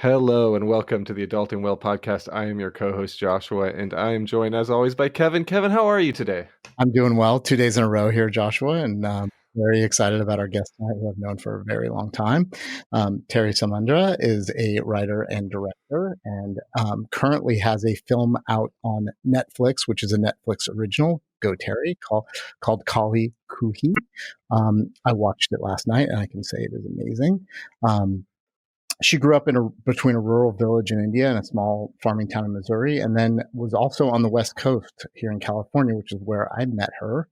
Hello and welcome to the Adulting Well podcast. I am your co-host Joshua, and I am joined as always by Kevin. Kevin, how are you today? I'm doing well. 2 days in a row here, Joshua, and very excited about our guest tonight, who I've known for a very long time. Terrie Samundra is a writer and director, and currently has a film out on Netflix, which is a Netflix original. Go Terrie, called KAALI KHUHI. I watched it last night, and I can say it is amazing. She grew up between a rural village in India and a small farming town in Missouri, and then was also on the West Coast here in California, which is where I met her.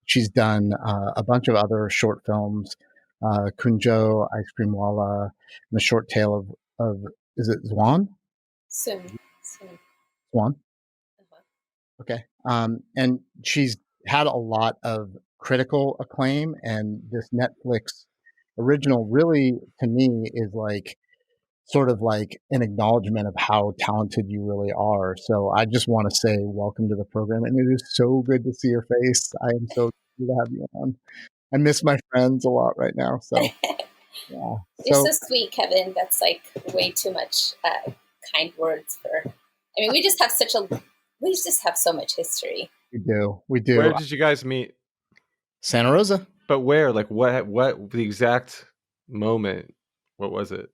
She's done a bunch of other short films, KUNJO, ICE CREAM WALLAH, and The Short Tale of is it XUAN? Soon. XUAN. Okay. And she's had a lot of critical acclaim, and this Netflix original really, to me, is like sort of like an acknowledgement of how talented you really are. So I just want to say welcome to the program, and it is so good to see your face. I am so good to have you on. I miss my friends a lot right now. So yeah. You're so sweet, Kevin. That's like way too much kind words for. I mean, we just have so much history. We do. Where did you guys meet? Santa Rosa. But where? Like what the exact moment? What was it?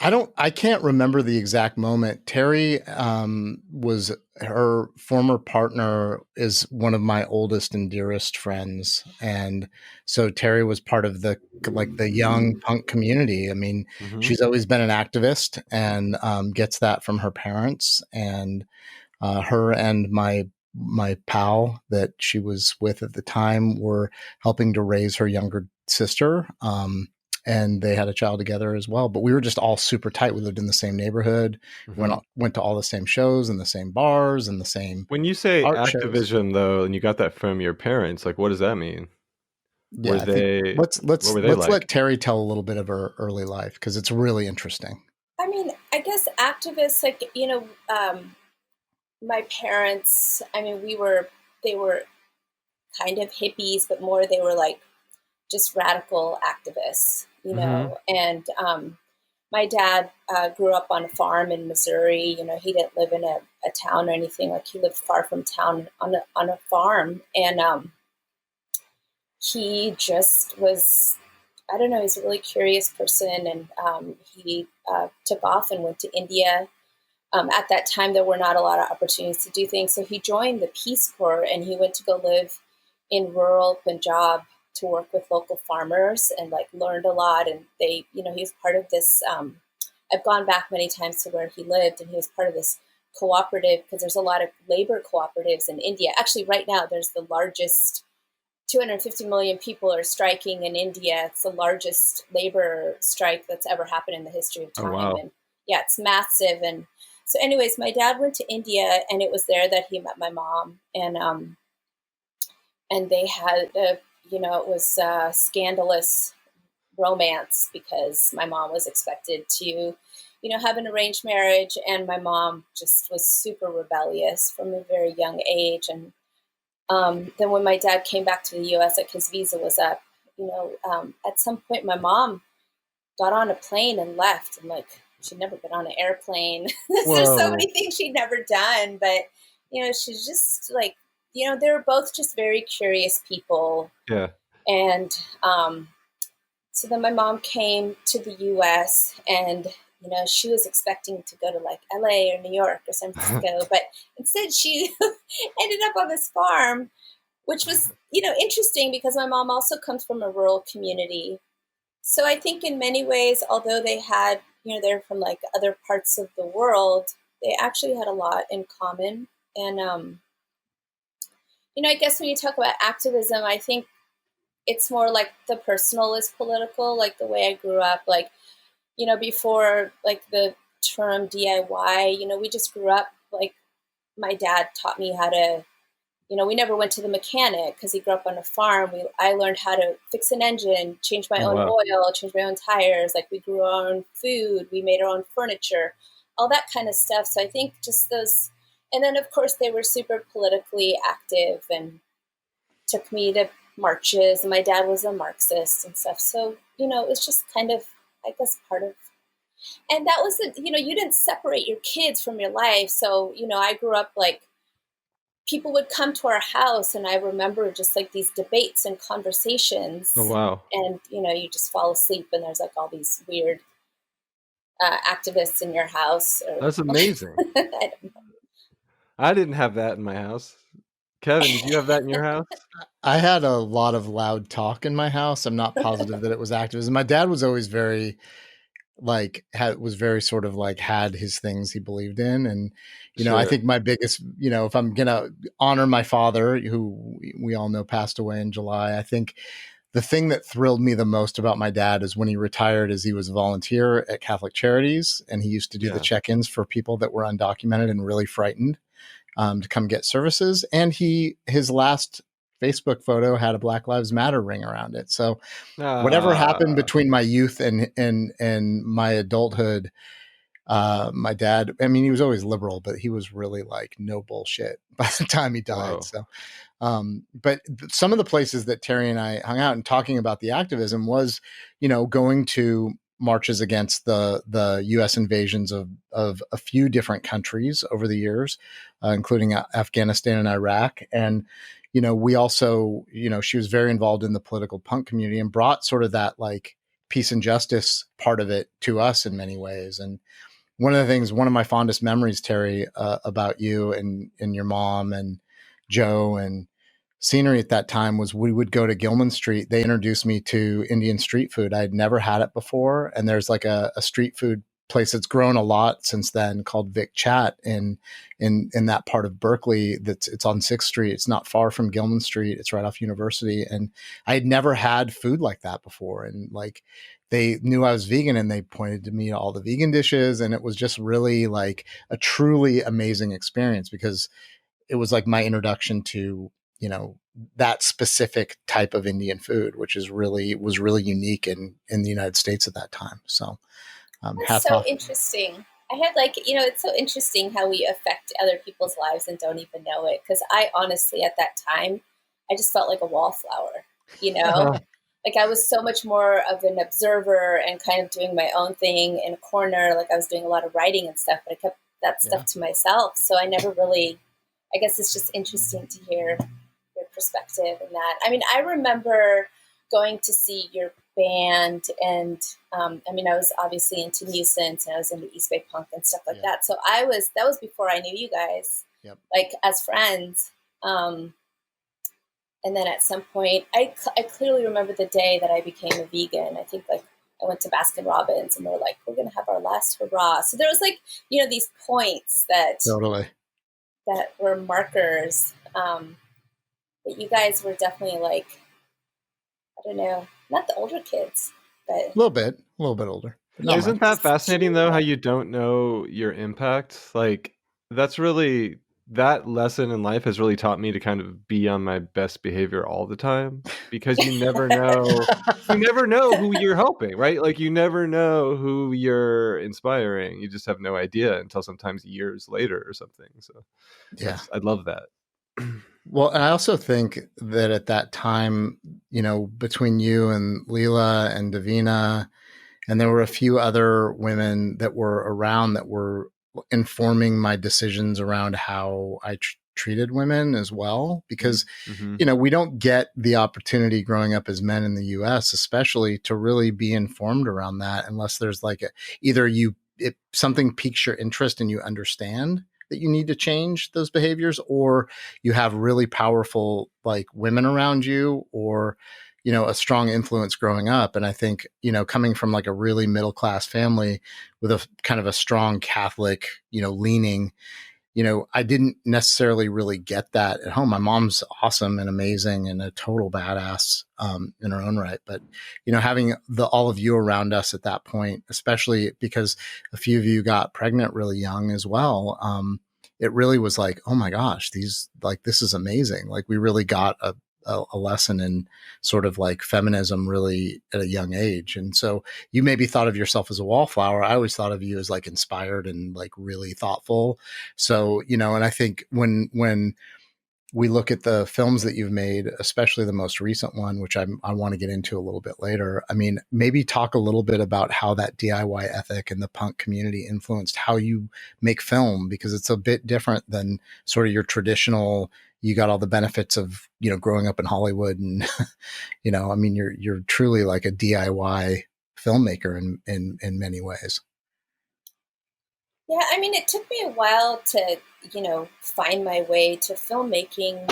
I can't remember the exact moment. Terrie was her former partner is one of my oldest and dearest friends. And so Terrie was part of the young punk community. I mean, she's always been an activist and gets that from her parents. And her and my pal that she was with at the time were helping to raise her younger sister. And they had a child together as well. But we were just all super tight. We lived in the same neighborhood. Went to all the same shows and the same bars and the same. When you say activism, shows, though, and you got that from your parents, like what does that mean? Yeah, let's let Terrie tell a little bit of her early life, because it's really interesting. I mean, I guess activists, like, my parents, I mean, they were kind of hippies, but more they were like just radical activists, and my dad grew up on a farm in Missouri. He didn't live in a town or anything. Like, he lived far from town on a farm, and he just was, I don't know, he's a really curious person, and he took off and went to India. At that time, there were not a lot of opportunities to do things. So he joined the Peace Corps, and he went to go live in rural Punjab to work with local farmers, and like learned a lot. And he was part of this. I've gone back many times to where he lived, and he was part of this cooperative, because there's a lot of labor cooperatives in India. Actually, right now, there's the largest 250 million people are striking in India. It's the largest labor strike that's ever happened in the history of time. Oh, wow. And yeah, it's massive. And so anyways, my dad went to India, and it was there that he met my mom. And they had, it was a scandalous romance, because my mom was expected to, have an arranged marriage. And my mom just was super rebellious from a very young age. And then when my dad came back to the U.S., like, his visa was up, at some point my mom got on a plane and left. And like, she'd never been on an airplane. There's so many things she'd never done. But, she's just like, they were both just very curious people. Yeah. And so then my mom came to the U.S., and, she was expecting to go to like LA or New York or San Francisco. But instead she ended up on this farm, which was, interesting, because my mom also comes from a rural community. So I think in many ways, although they had, they're from like other parts of the world, they actually had a lot in common. And, I guess when you talk about activism, I think it's more like the personal is political, like the way I grew up, like, before like the term DIY, we just grew up, like, my dad taught me how to, we never went to the mechanic because he grew up on a farm. I learned how to fix an engine, change my own oil, change my own tires. Like, we grew our own food, we made our own furniture, all that kind of stuff. So I think just those, and then of course they were super politically active and took me to marches. And my dad was a Marxist and stuff. So, it's just kind of, I guess, part of And that was you didn't separate your kids from your life. So, I grew up like people would come to our house, and I remember just like these debates and conversations. Oh, wow. And, you just fall asleep and there's like all these weird activists in your house. That's amazing. I didn't have that in my house. Kevin, did you have that in your house? I had a lot of loud talk in my house. I'm not positive that it was activism. My dad was always very sort of like had his things he believed in. And, I think my biggest, if I'm going to honor my father, who we all know passed away in July, I think the thing that thrilled me the most about my dad is when he retired, is he was a volunteer at Catholic Charities, and he used to do the check-ins for people that were undocumented and really frightened to come get services. And his last Facebook photo had a Black Lives Matter ring around it. So whatever happened between my youth and my adulthood, my dad, I mean, he was always liberal, but he was really like no bullshit by the time he died. Whoa. So, but some of the places that Terrie and I hung out and talking about the activism was, going to marches against the U.S. invasions of a few different countries over the years, including Afghanistan and Iraq. And, we also, she was very involved in the political punk community and brought sort of that like peace and justice part of it to us in many ways. And one of my fondest memories, Terrie, about you and your mom and Joe and scenery at that time was we would go to Gilman Street. They introduced me to Indian street food. I had never had it before. And there's like a street food place that's grown a lot since then called Vic Chat in that part of Berkeley. It's on 6th Street. It's not far from Gilman Street. It's right off University. And I had never had food like that before. And like, they knew I was vegan and they pointed to me all the vegan dishes. And it was just really like a truly amazing experience, because it was like my introduction to, that specific type of Indian food, which was really unique in the United States at that time. So, that's so interesting. I had it's so interesting how we affect other people's lives and don't even know it. Cause I honestly, at that time, I just felt like a wallflower, like I was so much more of an observer and kind of doing my own thing in a corner. Like I was doing a lot of writing and stuff, but I kept that stuff to myself. So I never really, I guess it's just interesting to hear your perspective in that. I mean, I remember going to see your band, and I was obviously into Nuisance, and I was into East Bay Punk and stuff like that. So that was before I knew you guys, like as friends. And then at some point, I clearly remember the day that I became a vegan. I think like I went to Baskin Robbins and they were like, we're going to have our last hurrah. So there was like, these points that were markers. But you guys were definitely like, I don't know, not the older kids, but a little bit older. Isn't that fascinating though, how you don't know your impact? Like that's really, that lesson in life has really taught me to kind of be on my best behavior all the time, because you never know, who you're helping, right? Like you never know who you're inspiring. You just have no idea until sometimes years later or something. So I love that. Well, and I also think that at that time, between you and Leela and Davina, and there were a few other women that were around that were informing my decisions around how I treated women as well, because, we don't get the opportunity growing up as men in the US, especially to really be informed around that, unless there's like something piques your interest and you understand that you need to change those behaviors, or you have really powerful like women around you, or, a strong influence growing up. And I think, coming from like a really middle-class family with a kind of a strong Catholic, leaning, I didn't necessarily really get that at home. My mom's awesome and amazing and a total badass in her own right. But, having all of you around us at that point, especially because a few of you got pregnant really young as well, it really was like, oh my gosh, this is amazing. Like we really got a lesson in sort of like feminism really at a young age. And so you maybe thought of yourself as a wallflower. I always thought of you as like inspired and like really thoughtful. So, and I think when we look at the films that you've made, especially the most recent one, which I want to get into a little bit later. I mean, maybe talk a little bit about how that DIY ethic and the punk community influenced how you make film, because it's a bit different than sort of your traditional, you got all the benefits of, you know, growing up in Hollywood and, you know, I mean, you're truly like a DIY filmmaker in many ways. Yeah, I mean, it took me a while to, you know, find my way to filmmaking.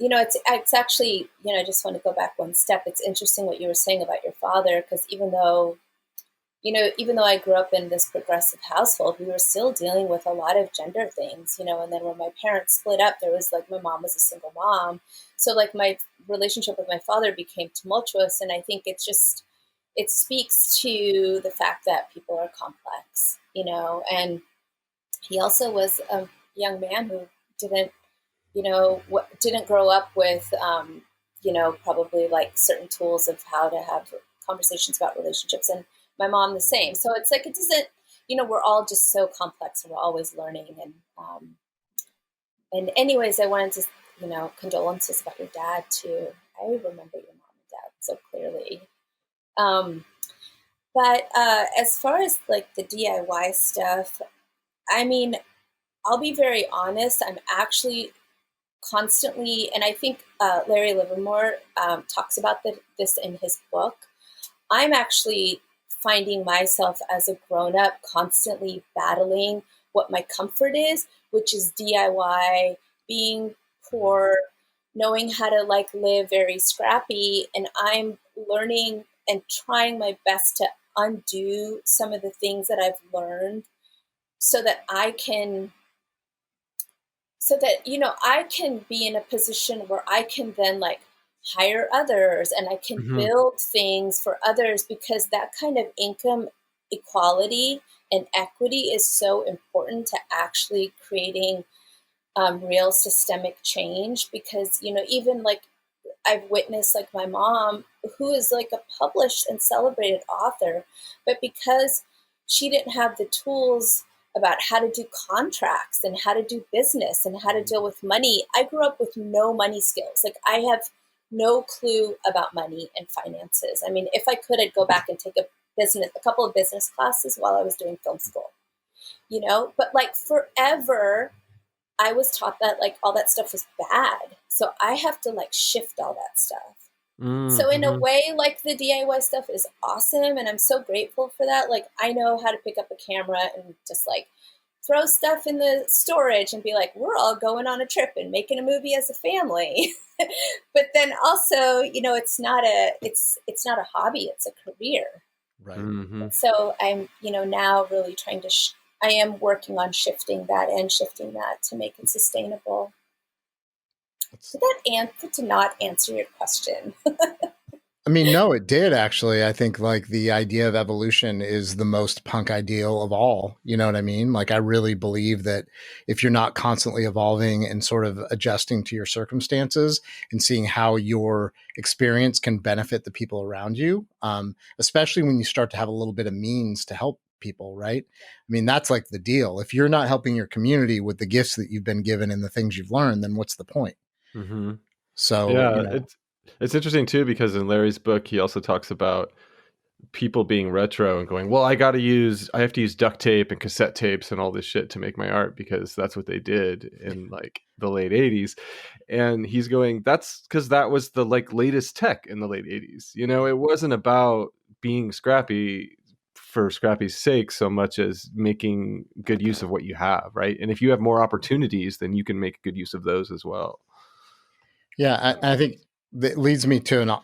You know, it's actually, you know, I just want to go back one step. It's interesting what you were saying about your father, because even though I grew up in this progressive household, we were still dealing with a lot of gender things, you know, and then when my parents split up, there was like, my mom was a single mom. So like my relationship with my father became tumultuous. And I think it speaks to the fact that people are complex, you know, and he also was a young man who didn't, you know, didn't grow up with, you know, probably like certain tools of how to have conversations about relationships. And my mom the same. So it's like, it doesn't, you know, we're all just so complex and we're always learning. And anyways, I wanted to, you know, condolences about your dad too. I remember your mom and dad so clearly. But as far as like the DIY stuff, I mean, I'll be very honest. I'm actually constantly, and I think Larry Livermore talks about this in his book. I'm actually finding myself as a grown-up constantly battling what my comfort is, which is DIY, being poor, knowing how to like live very scrappy. And I'm learning and trying my best to undo some of the things that I've learned so that you know, I can be in a position where I can then like hire others and I can build things for others, because that kind of income equality and equity is so important to actually creating real systemic change. Because, you know, even like I've witnessed like my mom, who is like a published and celebrated author, but because she didn't have the tools about how to do contracts and how to do business and how to deal with money. I grew up with no money skills. Like I have no clue about money and finances. I mean, if I could, I'd go back and take a couple of business classes while I was doing film school, you know, but like forever, I was taught that like all that stuff was bad. So I have to like shift all that stuff. So in a way, like the DIY stuff is awesome. And I'm so grateful for that. Like I know how to pick up a camera and just like throw stuff in the storage and be like, we're all going on a trip and making a movie as a family. But then also, you know, it's not a hobby, it's a career. Right. So I'm, you know, now really trying to, I am working on shifting that to make it sustainable. Did not answer your question? I mean, no, it did actually. I think like the idea of evolution is the most punk ideal of all. You know what I mean? Like, I really believe that if you're not constantly evolving and sort of adjusting to your circumstances and seeing how your experience can benefit the people around you, especially when you start to have a little bit of means to help people, right? I mean, that's like the deal. If you're not helping your community with the gifts that you've been given and the things you've learned, then what's the point? So, yeah, you know, it's interesting too, because in Larry's book, he also talks about people being retro and going, well, I have to use duct tape and cassette tapes and all this shit to make my art because that's what they did in like the late 80s. And he's going, that's because that was the like latest tech in the late 80s. You know, it wasn't about being scrappy for scrappy's sake so much as making good use of what you have, right? And if you have more opportunities, then you can make good use of those as well. Yeah, I think that leads me to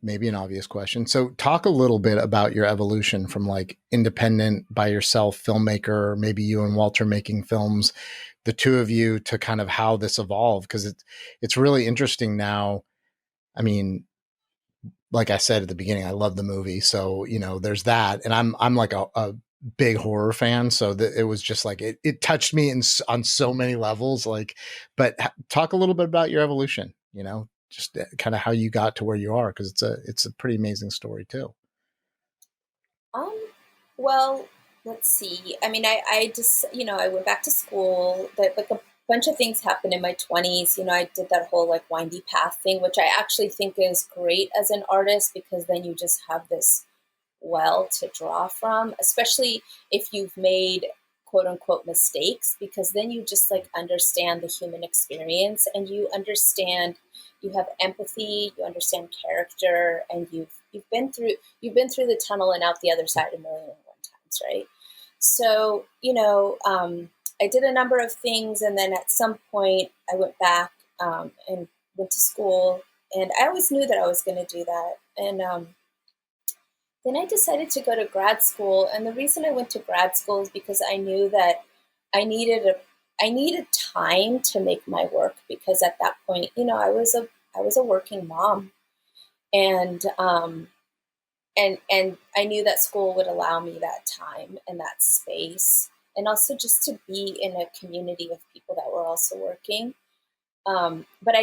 maybe an obvious question. So talk a little bit about your evolution from like independent by yourself filmmaker, maybe you and Walter making films, the two of you, to kind of how this evolved. Cause it's really interesting now. I mean, like I said at the beginning, I love the movie. So, you know, there's that. And I'm like a big horror fan. So that it was just like, it touched me on so many levels. Like, but talk a little bit about your evolution, you know, just kind of how you got to where you are. Cause it's a pretty amazing story too. Well, let's see. I mean, I just, you know, I went back to school, but bunch of things happened in my 20s. You know, I did that whole like windy path thing, which I actually think is great as an artist, because then you just have this well to draw from, especially if you've made quote unquote mistakes, because then you just like understand the human experience, and you have empathy, you understand character, and you've been through the tunnel and out the other side a million and one times, right? So, you know, I did a number of things, and then at some point I went back and went to school, and I always knew that I was going to do that. And then I decided to go to grad school, and the reason I went to grad school is because I knew that I needed time to make my work, because at that point, you know, I was a working mom, and I knew that school would allow me that time and that space, and also just to be in a community of people that were also working. But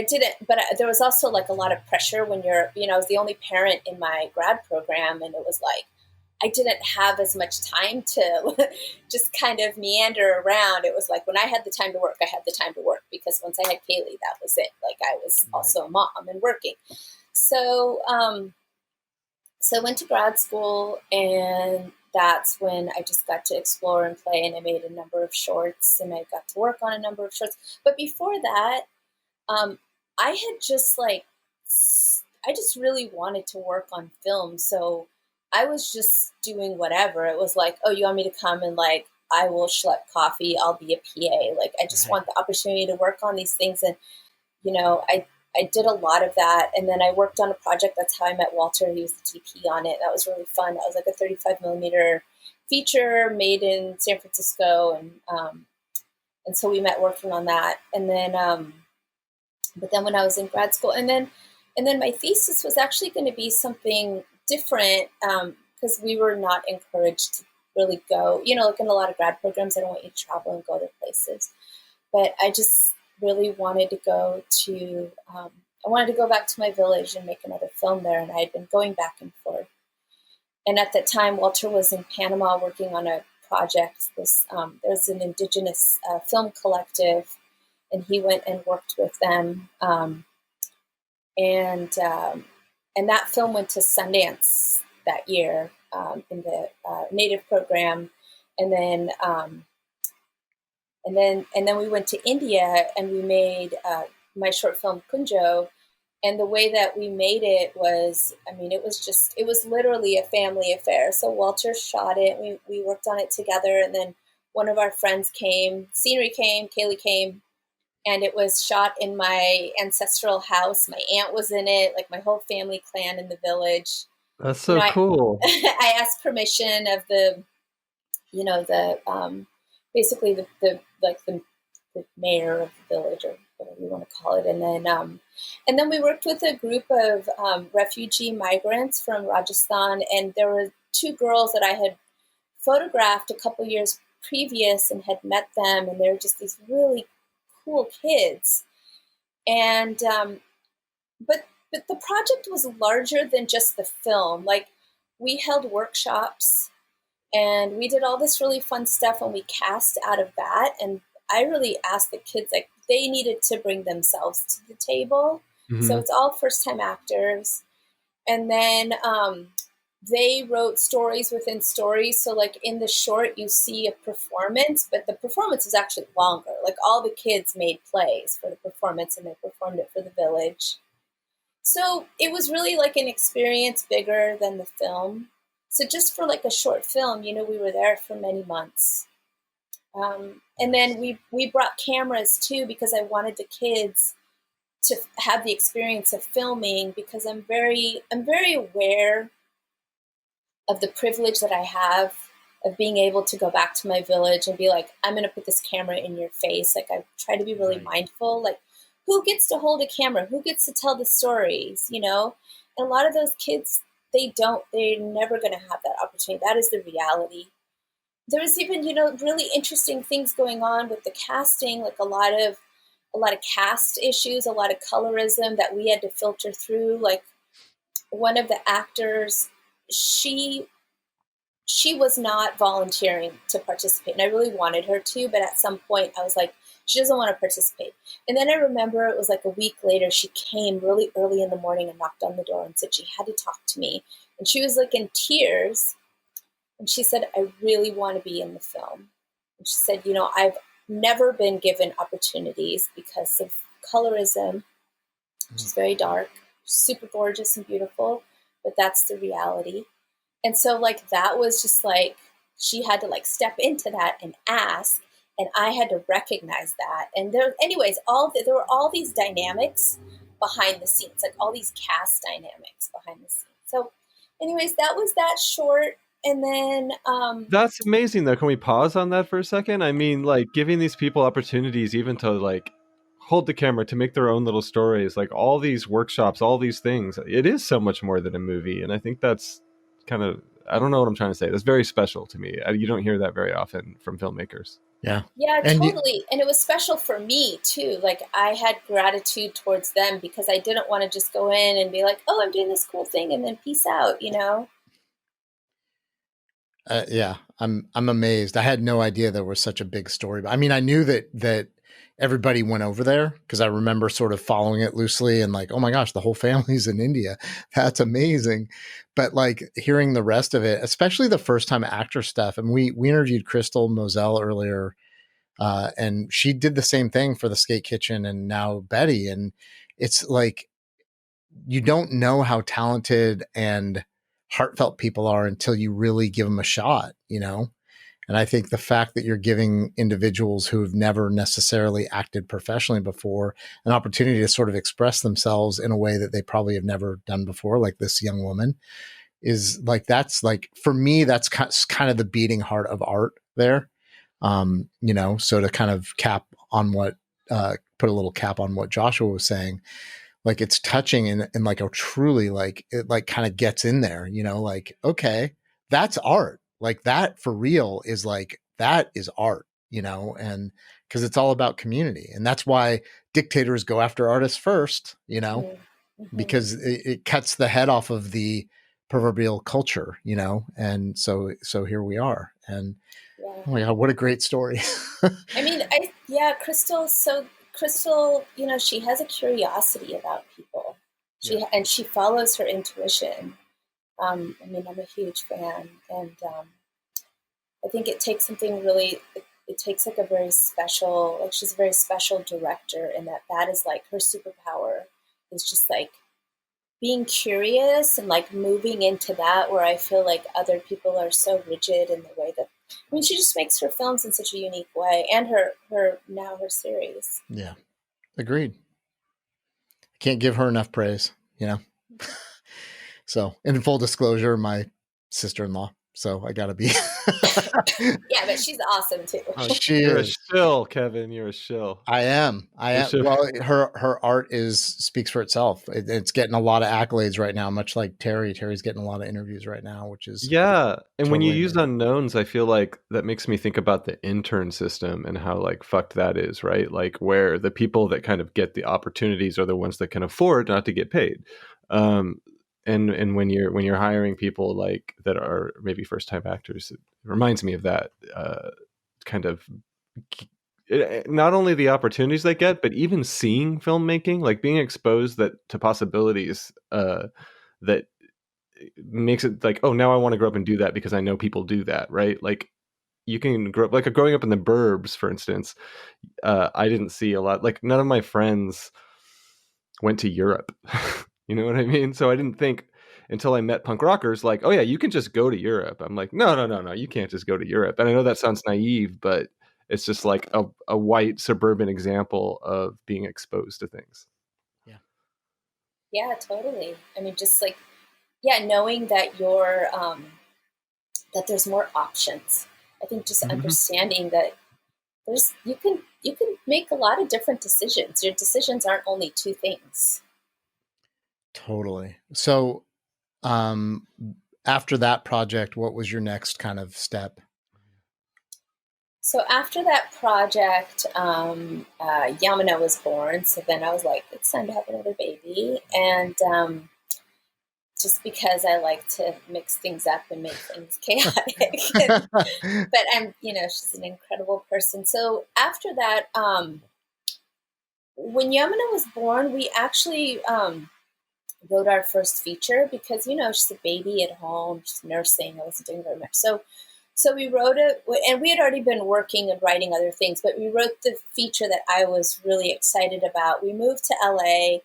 there was also like a lot of pressure when I was the only parent in my grad program, and it was like, I didn't have as much time to just kind of meander around. It was like, when I had the time to work, I had the time to work, because once I had KAALI, that was it. Like, I was also a mom and working. So, so I went to grad school, and that's when I just got to explore and play, and I made a number of shorts, and I got to work on a number of shorts. But before that, I just really wanted to work on film. So I was just doing whatever. It was like, oh, you want me to come and like, I will schlep coffee. I'll be a PA. Like, I just want the opportunity to work on these things. And, you know, I did a lot of that. And then I worked on a project. That's how I met Walter. He was the DP on it. That was really fun. That was like a 35 millimeter feature made in San Francisco. And so we met working on that. And then, but then when I was in grad school, and then my thesis was actually going to be something different, because we were not encouraged to really go, you know, like in a lot of grad programs, I don't want you to travel and go other places. But I just really wanted to go to, I wanted to go back to my village and make another film there. And I had been going back and forth. And at that time, Walter was in Panama working on a project. There's an indigenous film collective, and he went and worked with them. And that film went to Sundance that year in the Native program, and then we went to India, and we made my short film KUNJO. And the way that we made it was, I mean, it was literally a family affair. So Walter shot it. We worked on it together, and then one of our friends came, scenery came, KAALI came. And it was shot in my ancestral house. My aunt was in it, like my whole family clan in the village. That's so cool. I asked permission of the basically the mayor of the village, or whatever you want to call it. And then we worked with a group of refugee migrants from Rajasthan. And there were two girls that I had photographed a couple years previous and had met them. And they were just these really cool kids. And but the project was larger than just the film. Like, we held workshops, and we did all this really fun stuff, and we cast out of that. And I really asked the kids, like, they needed to bring themselves to the table. Mm-hmm. So it's all first-time actors. And then they wrote stories within stories. So like in the short, you see a performance, but the performance is actually longer. Like, all the kids made plays for the performance, and they performed it for the village. So it was really like an experience bigger than the film. So just for like a short film, you know, we were there for many months. And then we brought cameras too, because I wanted the kids to have the experience of filming, because I'm very aware of the privilege that I have of being able to go back to my village and be like, I'm going to put this camera in your face. Like, I try to be really mindful. Like, who gets to hold a camera? Who gets to tell the stories, you know? And a lot of those kids, they're never going to have that opportunity. That is the reality. There was even, you know, really interesting things going on with the casting, like a lot of cast issues, a lot of colorism that we had to filter through. Like, one of the actors, she she was not volunteering to participate, and I really wanted her to, but at some point I was like, she doesn't want to participate. And then I remember it was like a week later, she came really early in the morning and knocked on the door and said she had to talk to me. And she was like in tears. And she said, I really want to be in the film. And she said, you know, I've never been given opportunities because of colorism, which is very dark, super gorgeous and beautiful, but that's the reality. And so like, that was just like, she had to like step into that and ask, and I had to recognize that. And there, anyways, there were all these dynamics behind the scenes, like all these cast dynamics behind the scenes. So anyways, that was that short. And then that's amazing though. Can we pause on that for a second? I mean, like giving these people opportunities even to like hold the camera, to make their own little stories, like all these workshops, all these things. It is so much more than a movie. And I think that's kind of, I don't know what I'm trying to say. That's very special to me. You don't hear that very often from filmmakers. Yeah. Yeah, And totally. And it was special for me too. Like I had gratitude towards them because I didn't want to just go in and be like, oh, I'm doing this cool thing and then peace out, you know? Yeah, I'm amazed. I had no idea there was such a big story. I mean, I knew that everybody went over there because I remember sort of following it loosely and like, oh my gosh, the whole family's in India. That's amazing. But like hearing the rest of it, especially the first time actor stuff. And we interviewed Crystal Moselle earlier, and she did the same thing for the Skate Kitchen and now Betty. And it's like, you don't know how talented and heartfelt people are until you really give them a shot, you know? And I think the fact that you're giving individuals who have never necessarily acted professionally before an opportunity to sort of express themselves in a way that they probably have never done before, like this young woman, is like, that's like, for me, that's kind of the beating heart of art there. You know, so to kind of cap on what, put a little cap on what Joshua was saying, like it's touching and like a truly like it like kind of gets in there, you know, like, okay, that's art. Like that for real is like, that is art, you know, and because it's all about community. And that's why dictators go after artists first, you know, Mm-hmm. because it cuts the head off of the proverbial culture, you know. And so here we are. And Yeah. oh my God, what a great story. I mean, Crystal, you know, she has a curiosity about people. And she follows her intuition. I mean, I'm a huge fan, and I think it takes something really. It takes like a very special, like she's a very special director, and that is like her superpower is just like being curious and like moving into that where I feel like other people are so rigid in the way that. I mean, she just makes her films in such a unique way, and her series. Yeah, agreed. Can't give her enough praise, you know. So, in full disclosure, my sister-in-law. So I gotta be. Yeah, but she's awesome too. Oh, she You're is. a shill, Kevin. You're a shill. I am. Well, her art speaks for itself. It's getting a lot of accolades right now, much like Terrie. Terrie's getting a lot of interviews right now, which is yeah. And when you totally use unknowns, I feel like that makes me think about the intern system and how like fucked that is, right? Like where the people that kind of get the opportunities are the ones that can afford not to get paid. And when you're hiring people like that are maybe first time actors, it reminds me of that kind of not only the opportunities they get, but even seeing filmmaking, like being exposed to possibilities that makes it like, oh, now I want to grow up and do that because I know people do that, right? Like you can grow up, like growing up in the burbs, for instance. I didn't see a lot, like none of my friends went to Europe. You know what I mean? So I didn't think until I met punk rockers, like, oh yeah, you can just go to Europe. I'm like, no, you can't just go to Europe. And I know that sounds naive, but it's just like a white suburban example of being exposed to things. Yeah, totally. I mean, just like, yeah, knowing that you're that there's more options. I think just understanding that you can make a lot of different decisions. Your decisions aren't only two things. Totally. So, after that project, what was your next kind of step? So after that project, Yamuna was born. So then I was like, it's time to have another baby. And just because I like to mix things up and make things chaotic. But I'm, she's an incredible person. So after that, when Yamuna was born, we actually wrote our first feature because, she's a baby at home, she's nursing, I wasn't doing very much. So we wrote it, and we had already been working and writing other things, but we wrote the feature that I was really excited about. We moved to LA,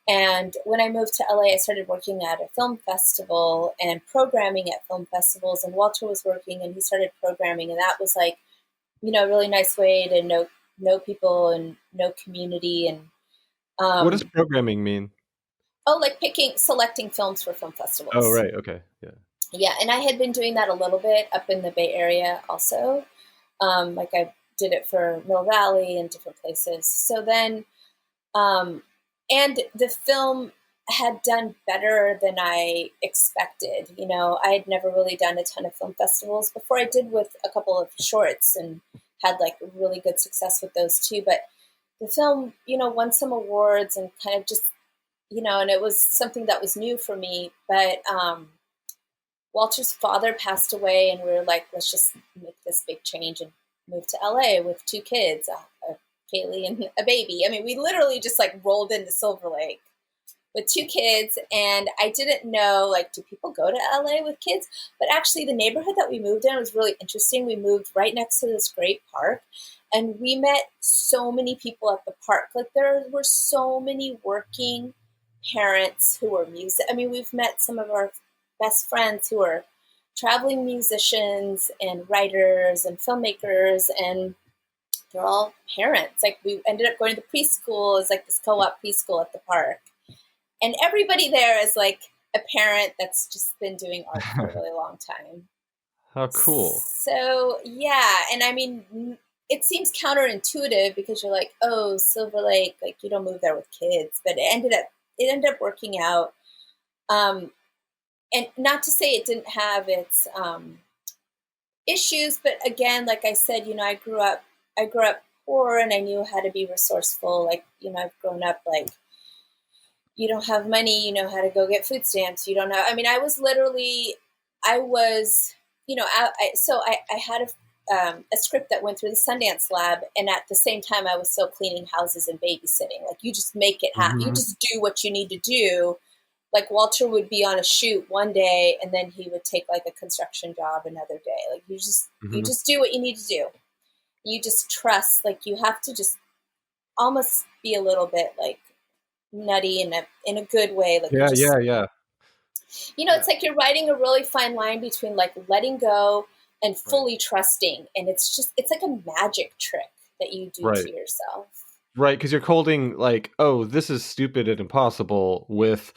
and when I moved to LA, I started working at a film festival and programming at film festivals, and Walter was working, and he started programming, and that was like, a really nice way to know people and know community. And what does programming mean? Oh, like selecting films for film festivals. Oh, right. Okay. Yeah. Yeah, and I had been doing that a little bit up in the Bay Area also. Like I did it for Mill Valley and different places. So then, and the film had done better than I expected. I had never really done a ton of film festivals before. I did with a couple of shorts and had like really good success with those too. But the film, won some awards and kind of just, and it was something that was new for me. But Walter's father passed away, and we were like, let's just make this big change and move to LA with 2 kids, Kaylee and a baby. I mean, we literally just like rolled into Silver Lake with 2 kids. And I didn't know, like, do people go to LA with kids? But actually the neighborhood that we moved in was really interesting. We moved right next to this great park, and we met so many people at the park. Like there were so many working parents who were we've met some of our best friends who are traveling musicians and writers and filmmakers, and they're all parents. Like we ended up going to the preschool. It's like this co-op preschool at the park. And everybody there is like a parent that's just been doing art for a really long time. How cool. So, yeah. And I mean, it seems counterintuitive because you're like, oh, Silver Lake, like you don't move there with kids. But it ended up working out. And not to say it didn't have its issues, but again, like I said, I grew up poor, and I knew how to be resourceful. Like, I've grown up like, you don't have money, you know how to go get food stamps. You don't know. I mean, I was, I had a script that went through the Sundance Lab, and at the same time, I was still cleaning houses and babysitting. Like, you just make it happen. Mm-hmm. You just do what you need to do. Like Walter would be on a shoot one day, and then he would take like a construction job another day. Like you just do what you need to do. You just trust. Like you have to just almost be a little bit like nutty in a good way. Like yeah. It's like you're writing a really fine line between like letting go and fully trusting, and it's like a magic trick that you do to yourself. Right, because you're holding like, oh, this is stupid and impossible with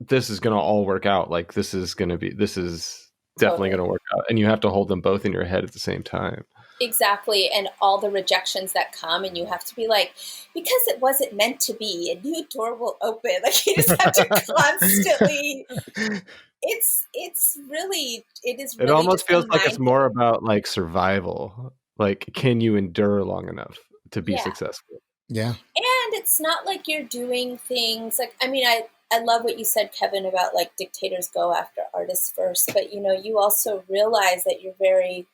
this is going to all work out. Like this is definitely going to work out. And you have to hold them both in your head at the same time. Exactly. And all the rejections that come, and you have to be like, because it wasn't meant to be, a new door will open. Like you just have to constantly, it is really. It almost feels like it's more about like survival. Like, can you endure long enough to be successful? Yeah. And it's not like you're doing things like, I mean, I love what you said, Kevin, about like dictators go after artists first, but you also realize that you're very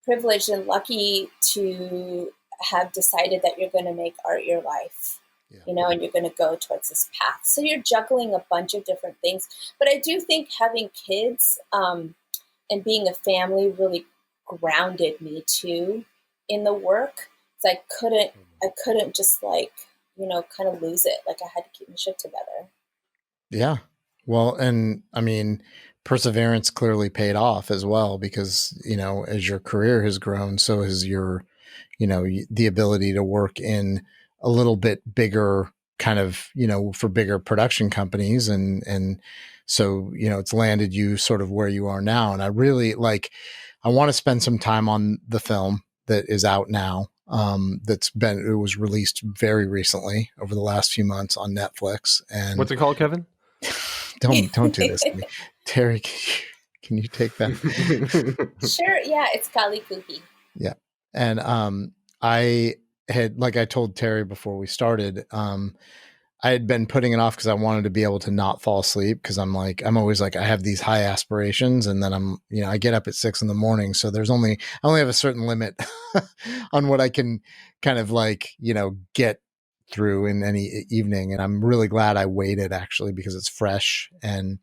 privileged and lucky to have decided that you're going to make art your life, and you're going to go towards this path. So you're juggling a bunch of different things. But I do think having kids and being a family really grounded me too in the work. So I couldn't just like, kind of lose it. Like I had to keep my shit together. Yeah. Well, and I mean, perseverance clearly paid off as well, because, as your career has grown, so has your, the ability to work in a little bit bigger kind of, for bigger production companies. And so, it's landed you sort of where you are now. And I really I want to spend some time on the film that is out now. It was released very recently over the last few months on Netflix. And what's it called, Kevin? Don't do this to me. Terrie, can you take that? Sure. Yeah. It's KAALI KHUHI. Yeah. And I had, like I told Terrie before we started, I had been putting it off because I wanted to be able to not fall asleep, because I'm always like, I have these high aspirations, and then I get up at 6 a.m. So I only have a certain limit on what I can kind of get through in any evening. And I'm really glad I waited, actually, because it's fresh. And,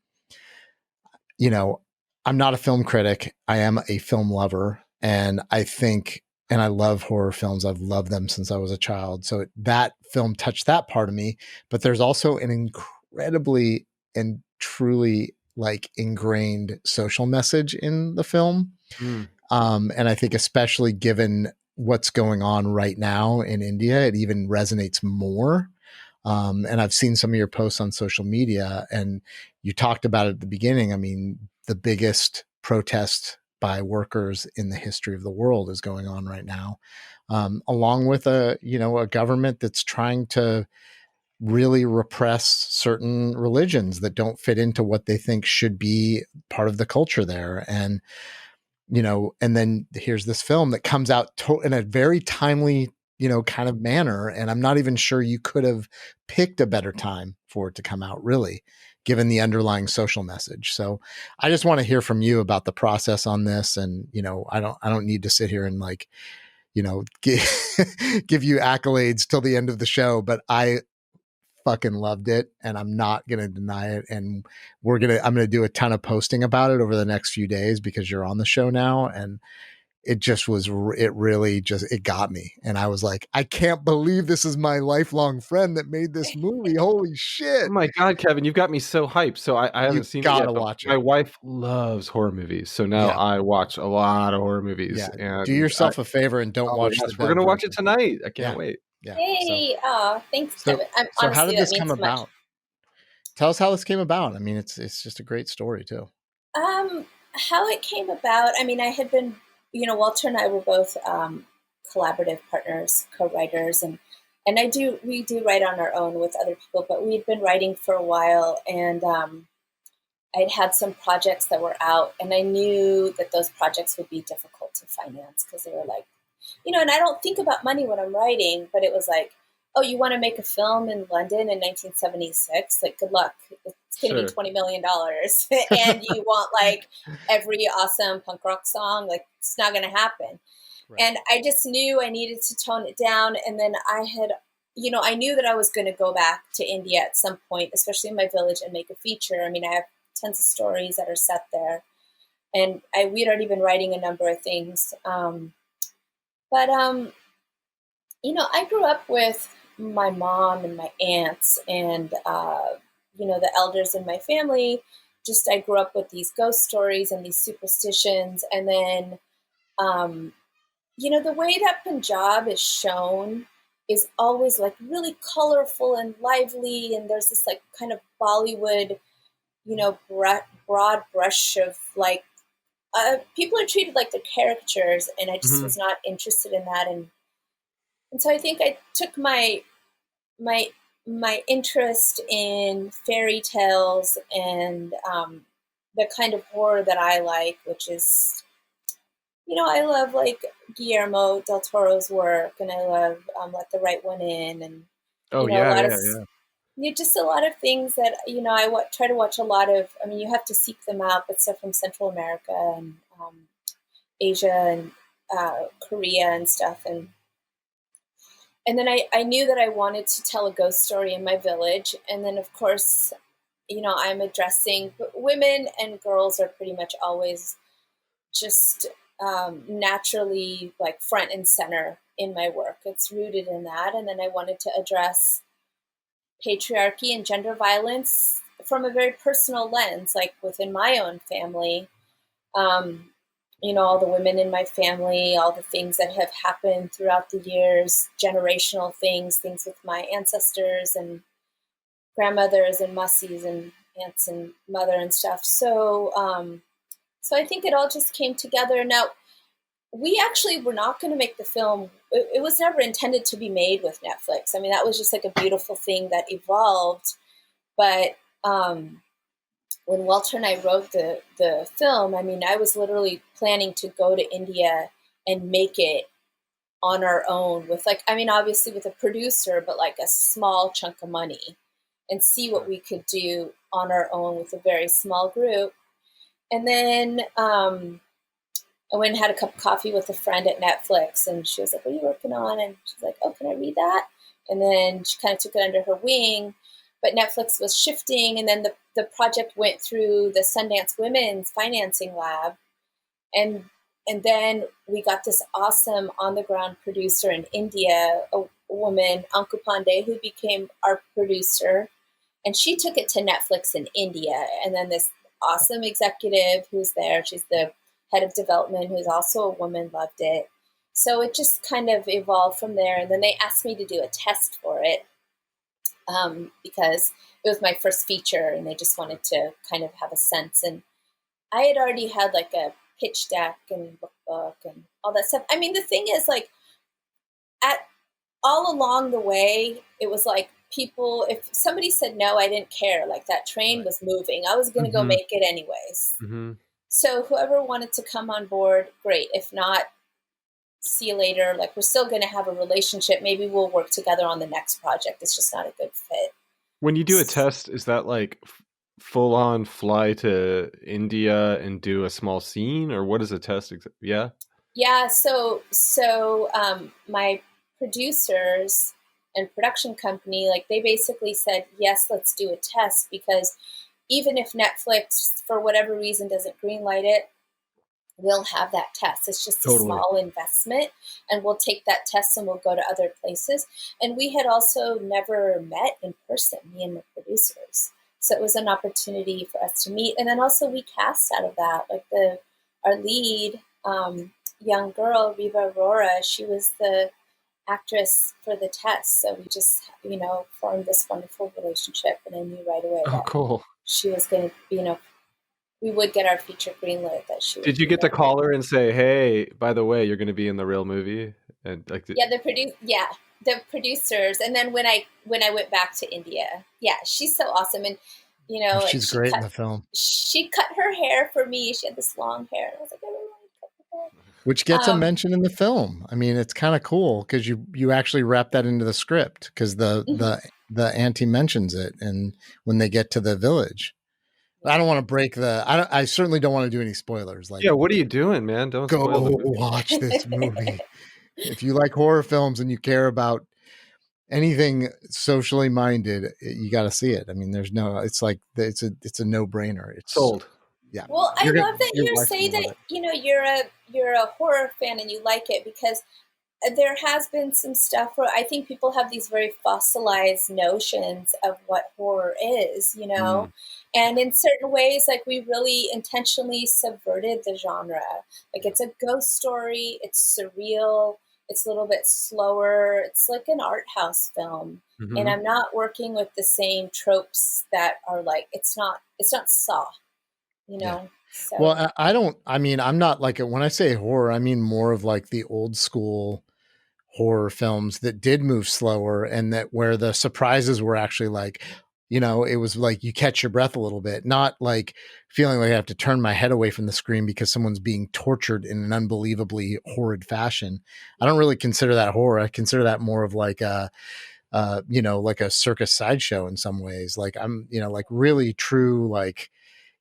I'm not a film critic. I am a film lover. And I love horror films. I've loved them since I was a child. So that film touched that part of me. But there's also an incredibly and truly ingrained social message in the film. Mm. And I think especially given what's going on right now in India, it even resonates more. And I've seen some of your posts on social media, and you talked about it at the beginning. I mean, the biggest protest by workers in the history of the world is going on right now, along with a government that's trying to really repress certain religions that don't fit into what they think should be part of the culture there. And, and then here's this film that comes out in a very timely, kind of manner. And I'm not even sure you could have picked a better time for it to come out, really, given the underlying social message. So I just want to hear from you about the process on this. And, I don't need to sit here and give you accolades till the end of the show, but I fucking loved it, and I'm not going to deny it. And I'm going to do a ton of posting about it over the next few days, because you're on the show now. And it got me. And I was like, I can't believe this is my lifelong friend that made this movie. Holy shit. Oh my God, Kevin, you've got me so hyped. So I haven't seen it yet. Gotta watch it. My wife loves horror movies. So now I watch a lot of horror movies. Yeah. And do yourself a favor and don't watch the We're going to watch it tonight. I can't wait. Yeah. Hey, thanks, so, Kevin. So how did this come so about? Tell us how this came about. I mean, it's just a great story too. How it came about, I mean, I had been, Walter and I were both collaborative partners, co-writers, and we do write on our own with other people, but we'd been writing for a while, and I'd had some projects that were out, and I knew that those projects would be difficult to finance, because they were like, and I don't think about money when I'm writing, but it was like, oh, you want to make a film in London in 1976? Like, good luck. It's going to be $20 million. And you want every awesome punk rock song. Like, it's not going to happen. Right. And I just knew I needed to tone it down. And then I had, I knew that I was going to go back to India at some point, especially in my village, and make a feature. I mean, I have tons of stories that are set there. And we'd already been writing a number of things. But I grew up with my mom and my aunts and, the elders in my family. Just, I grew up with these ghost stories and these superstitions. And then, the way that Punjab is shown is always really colorful and lively. And there's this kind of Bollywood, broad brush of people are treated like they're caricatures. And I just was not interested in that. And so I think I took my interest in fairy tales and the kind of horror that I like, which is, I love Guillermo del Toro's work, and I love Let the Right One In, and just a lot of things that I try to watch a lot of. I mean, you have to seek them out, but stuff from Central America and Asia and Korea and stuff, and then I knew that I wanted to tell a ghost story in my village. And then, of course, I'm addressing women, and girls are pretty much always just naturally front and center in my work. It's rooted in that. And then I wanted to address patriarchy and gender violence from a very personal lens, within my own family. All the women in my family, all the things that have happened throughout the years, generational things with my ancestors and grandmothers and mussies and aunts and mother and stuff. So I think it all just came together. Now, we actually were not going to make the film. It was never intended to be made with Netflix. I mean, that was just a beautiful thing that evolved. But when Walter and I wrote the film, I mean, I was literally planning to go to India and make it on our own with obviously with a producer, but a small chunk of money. and see what we could do on our own with a very small group. And then I went and had a cup of coffee with a friend at Netflix, and she was like, what are you working on? And she's like, oh, can I read that? And then she kind of took it under her wing, but Netflix was shifting, and then the project went through the Sundance Women's financing lab, and then we got this awesome on-the-ground producer in India, a woman, Anku Pandey, who became our producer, and she took it to Netflix in India, and then this awesome executive who's there, she's the head of development, who's also a woman, loved it. So it just kind of evolved from there. And then they asked me to do a test for it because it was my first feature and they just wanted to kind of have a sense. And I had already had like a pitch deck and lookbook and all that stuff. I mean, the thing is, like, all along the way, it was like people, if somebody said no, I didn't care. Like, that train was moving. I was going to go make it anyways. Mm-hmm. So whoever wanted to come on board, great. If not, see you later. Like, we're still going to have a relationship. Maybe we'll work together on the next project. It's just not a good fit. When you do a test, is that like full on fly to India and do a small scene, or what is a test? Yeah. Yeah. So my producers and production company, like, they basically said, yes, let's do a test, because even if Netflix, for whatever reason, doesn't greenlight it, we'll have that test. It's just a small investment, and we'll take that test and we'll go to other places. And we had also never met in person, me and the producers. So it was an opportunity for us to meet. And then also we cast out of that. Like, our lead young girl, Riva Aurora, she was the actress for the test. So we just, formed this wonderful relationship, and I knew right away that she was going to, we would get our feature greenlit. That she. Did you get to call her and say, "Hey, by the way, you're going to be in the real movie"? And like, the producers. And then when I went back to India, she's so awesome, and she's great in the film. She cut her hair for me. She had this long hair, and I was like, I really want to cut her hair. Which gets a mention in the film. I mean, it's kind of cool because you actually wrap that into the script, because the auntie mentions it, and when they get to the village. I don't want to break I certainly don't want to do any spoilers. Like, what are you doing, man? Don't go spoil the movie. Watch this movie. If you like horror films and you care about anything socially minded, you got to see it. I mean, it's a no brainer. It's sold. Yeah. Well, I love that you say that, you're a horror fan and you like it, because there has been some stuff where I think people have these very fossilized notions of what horror is, and in certain ways, like, we really intentionally subverted the genre. Like, it's a ghost story. It's surreal. It's a little bit slower. It's like an art house film. Mm-hmm. And I'm not working with the same tropes that are like, it's not Saw, Yeah. So. Well, I'm not like when I say horror, I mean more of like the old school horror films that did move slower, and that where the surprises were actually like, it was like you catch your breath a little bit, not like feeling like I have to turn my head away from the screen because someone's being tortured in an unbelievably horrid fashion. I don't really consider that horror. I consider that more of like like a circus sideshow in some ways. Like, I'm, like really true, like,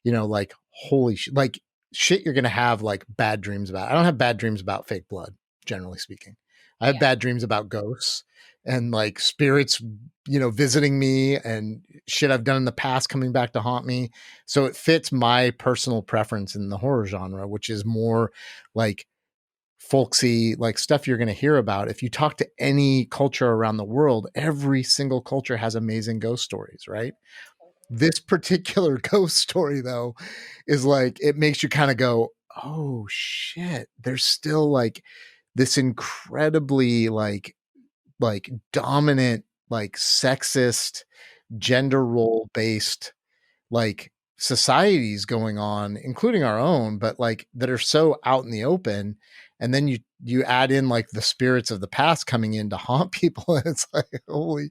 like holy shit, like shit you're going to have like bad dreams about. I don't have bad dreams about fake blood, generally speaking. I have bad dreams about ghosts and like spirits, visiting me, and shit I've done in the past coming back to haunt me. So it fits my personal preference in the horror genre, which is more like folksy, like stuff you're going to hear about. If you talk to any culture around the world, every single culture has amazing ghost stories, right? This particular ghost story, though, is like, it makes you kind of go, oh shit, there's still like this incredibly like dominant, like sexist, gender role based like societies going on, including our own, but like that are so out in the open. And then you add in like the spirits of the past coming in to haunt people, and it's like, holy,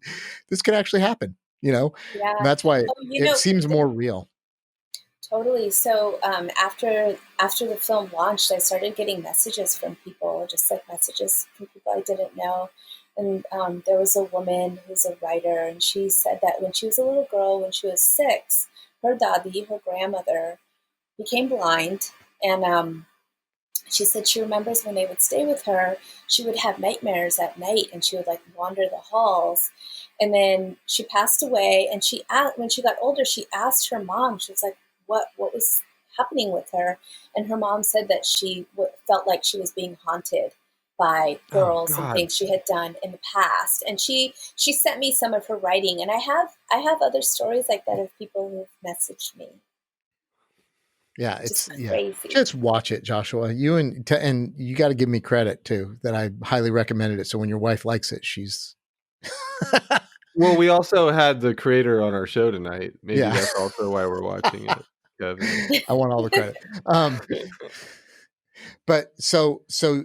this could actually happen, And that's why it seems more real. Totally. So after the film launched, I started getting messages from people, just like messages from people I didn't know. And there was a woman who's a writer, and she said that when she was a little girl, when she was 6, her dadi, her grandmother, became blind. And she said she remembers when they would stay with her, she would have nightmares at night, and she would like wander the halls. And then she passed away, and when she got older, she asked her mom, she was like, what was happening with her? And her mom said that she felt like she was being haunted by girls and things she had done in the past. And she sent me some of her writing, and I have other stories like that of people who've messaged me. Yeah, it's crazy. Just watch it, Joshua. You and you got to give me credit too that I highly recommended it. So when your wife likes it, she's. Well, we also had the creator on our show tonight. Maybe that's also why we're watching it, Kevin. I want all the credit. But so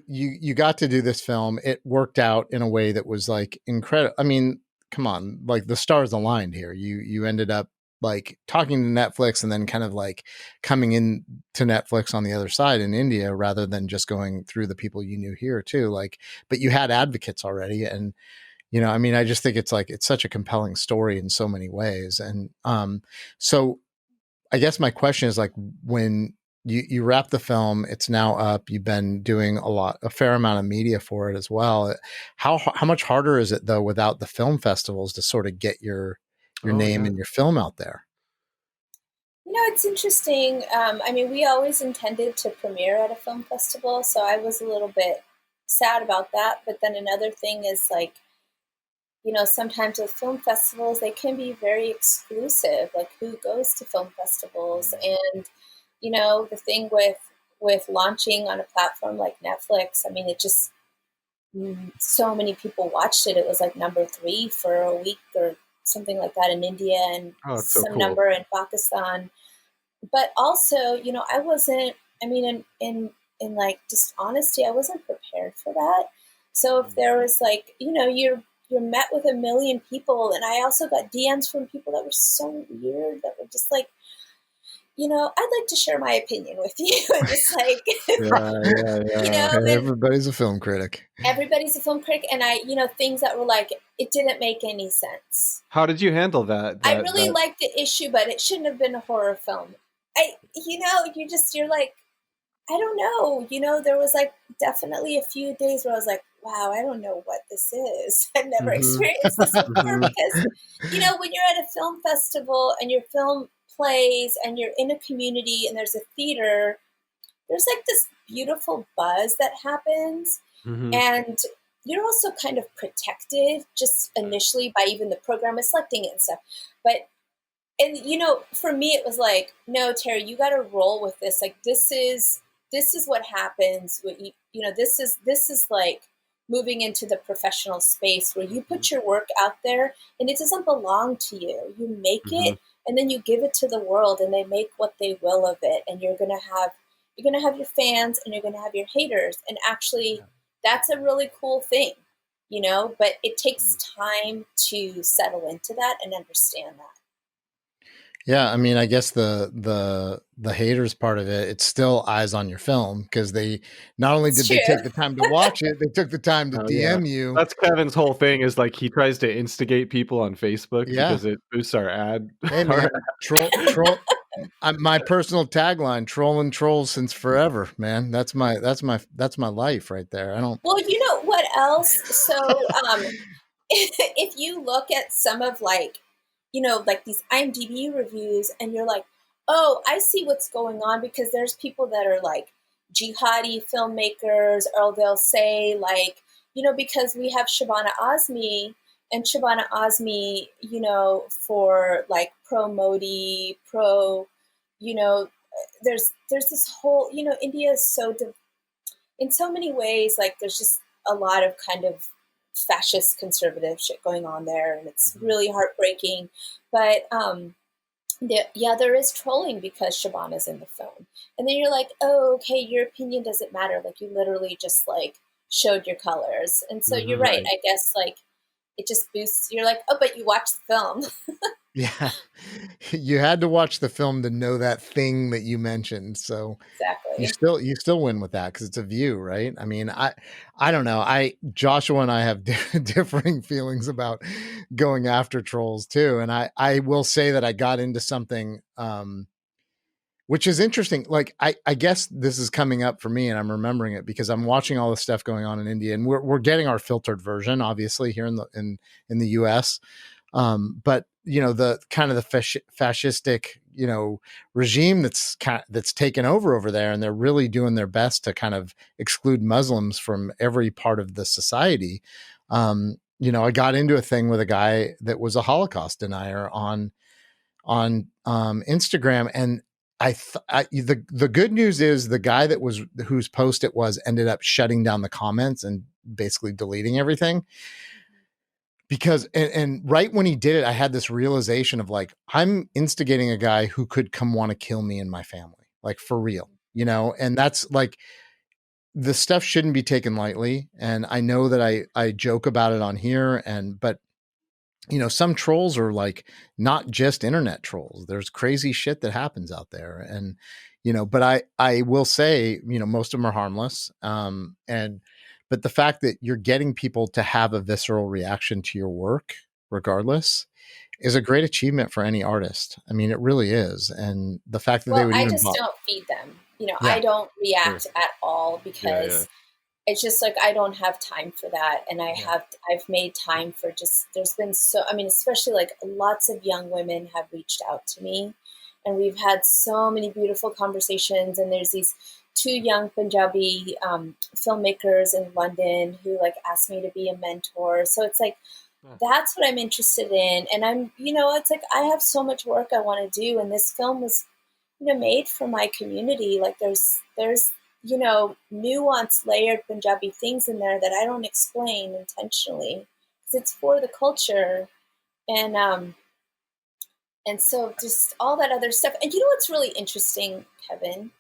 you got to do this film. It worked out in a way that was like incredible. I mean, come on, like the stars aligned here. You ended up like talking to Netflix and then kind of like coming in to Netflix on the other side in India rather than just going through the people you knew here too. Like, but you had advocates already. And, you know, I mean, I just think it's such a compelling story in so many ways. And so I guess my question is like, when you wrap the film, it's now up, you've been doing a fair amount of media for it as well. How much harder is it though, without the film festivals to sort of get your name and your film out there? You know, it's interesting. I mean, we always intended to premiere at a film festival, so I was a little bit sad about that. But then another thing is like, you know, sometimes with film festivals, they can be very exclusive, like who goes to film festivals. And, you know, the thing with launching on a platform like Netflix, I mean, it just, so many people watched it. It was like number 3 for a week or something like that in India, and number in Pakistan. But also, you know, in like just honesty, I wasn't prepared for that. So if there was like, you know, you're met with 1 million people, and I also got DMs from people that were so weird, that were just like, you know, I'd like to share my opinion with you. And just like, you know, everybody's a film critic. Everybody's a film critic. And you know, things that were like, it didn't make any sense. How did you handle that? I really liked the issue, but it shouldn't have been a horror film. You know, you're like, I don't know. You know, there was like definitely a few days where I was like, wow, I don't know what this is. I've never experienced this before. Because, you know, when you're at a film festival and your film plays and you're in a community and there's a theater, there's like this beautiful buzz that happens. And you're also kind of protected just initially by even the program is selecting it and stuff. And you know, for me, it was like, no, Terrie, you got to roll with this. Like, this is what happens. You know, this is like moving into the professional space where you put your work out there and it doesn't belong to you. You make it and then you give it to the world, and they make what they will of it. And you're gonna have your fans and you're gonna have your haters. And actually, that's a really cool thing, you know. But it takes time to settle into that and understand that. Yeah, I mean, I guess the haters part of it, it's still eyes on your film, because they not only did they take the time to watch it, they took the time to DM you. That's Kevin's whole thing, is like he tries to instigate people on Facebook because it boosts our ad. Hey man, troll. My personal tagline: troll and trolls since forever, man. That's my life right there. I don't. Well, you know what else? So, if you look at some of like, you know, like these IMDb reviews, and you're like, oh, I see what's going on, because there's people that are like jihadi filmmakers, or they'll say like, you know, because we have Shabana Azmi, and Shabana Azmi, you know, for like pro Modi, you know, there's this whole, you know, India is so, in so many ways, like there's just a lot of kind of fascist conservative shit going on there, and it's really heartbreaking. But there is trolling because Shabana's in the film, and then you're like, oh, okay, your opinion doesn't matter, like you literally just like showed your colors. And so you're right, I guess like it just boosts, you're like, oh, but you watched the film. Yeah. You had to watch the film to know that thing that you mentioned. So you Exactly. still win with that because it's a view, right? I mean, I don't know. Joshua and I have differing feelings about going after trolls too. And I will say that I got into something which is interesting. Like I guess this is coming up for me and I'm remembering it because I'm watching all the stuff going on in India and we're getting our filtered version, obviously, here in the US. But the kind of the fascistic, regime that's taken over there, and they're really doing their best to kind of exclude Muslims from every part of the society. I got into a thing with a guy that was a Holocaust denier on Instagram, and the good news is the guy whose post it was ended up shutting down the comments and basically deleting everything. Because and right when he did it, I had this realization of like, I'm instigating a guy who could come want to kill me and my family, like for real, and that's like, the stuff shouldn't be taken lightly. And I know that I joke about it on here, but some trolls are like not just internet trolls. There's crazy shit that happens out there. And, but I will say, most of them are harmless. But the fact that you're getting people to have a visceral reaction to your work, regardless, is a great achievement for any artist. I mean, it really is. And the fact that they would I even just don't feed them. Yeah. I don't react at all because it's just like I don't have time for that. And I've made time for there's been especially like lots of young women have reached out to me and we've had so many beautiful conversations. And there's these two young Punjabi filmmakers in London who like asked me to be a mentor. So it's like, that's what I'm interested in. And I'm, it's like, I have so much work I want to do. And this film was, made for my community. Like there's, nuanced, layered Punjabi things in there that I don't explain intentionally because it's for the culture. And so just all that other stuff. And what's really interesting, Kevin,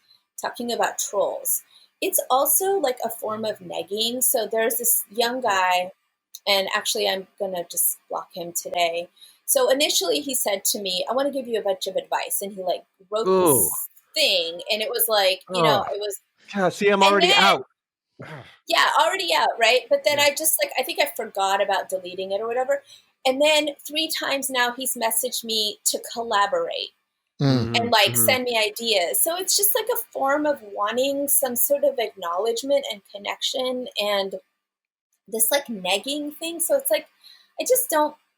talking about trolls, it's also like a form of negging. So there's this young guy, and actually I'm going to just block him today. So initially he said to me, I want to give you a bunch of advice. And he like wrote this thing and it was like, it was. Yeah, see, I'm already out. Yeah, already out, right? But then I just I think I forgot about deleting it or whatever. And then 3 times now he's messaged me to collaborate and send me ideas. So it's just like a form of wanting some sort of acknowledgement and connection and this like negging thing. So it's like,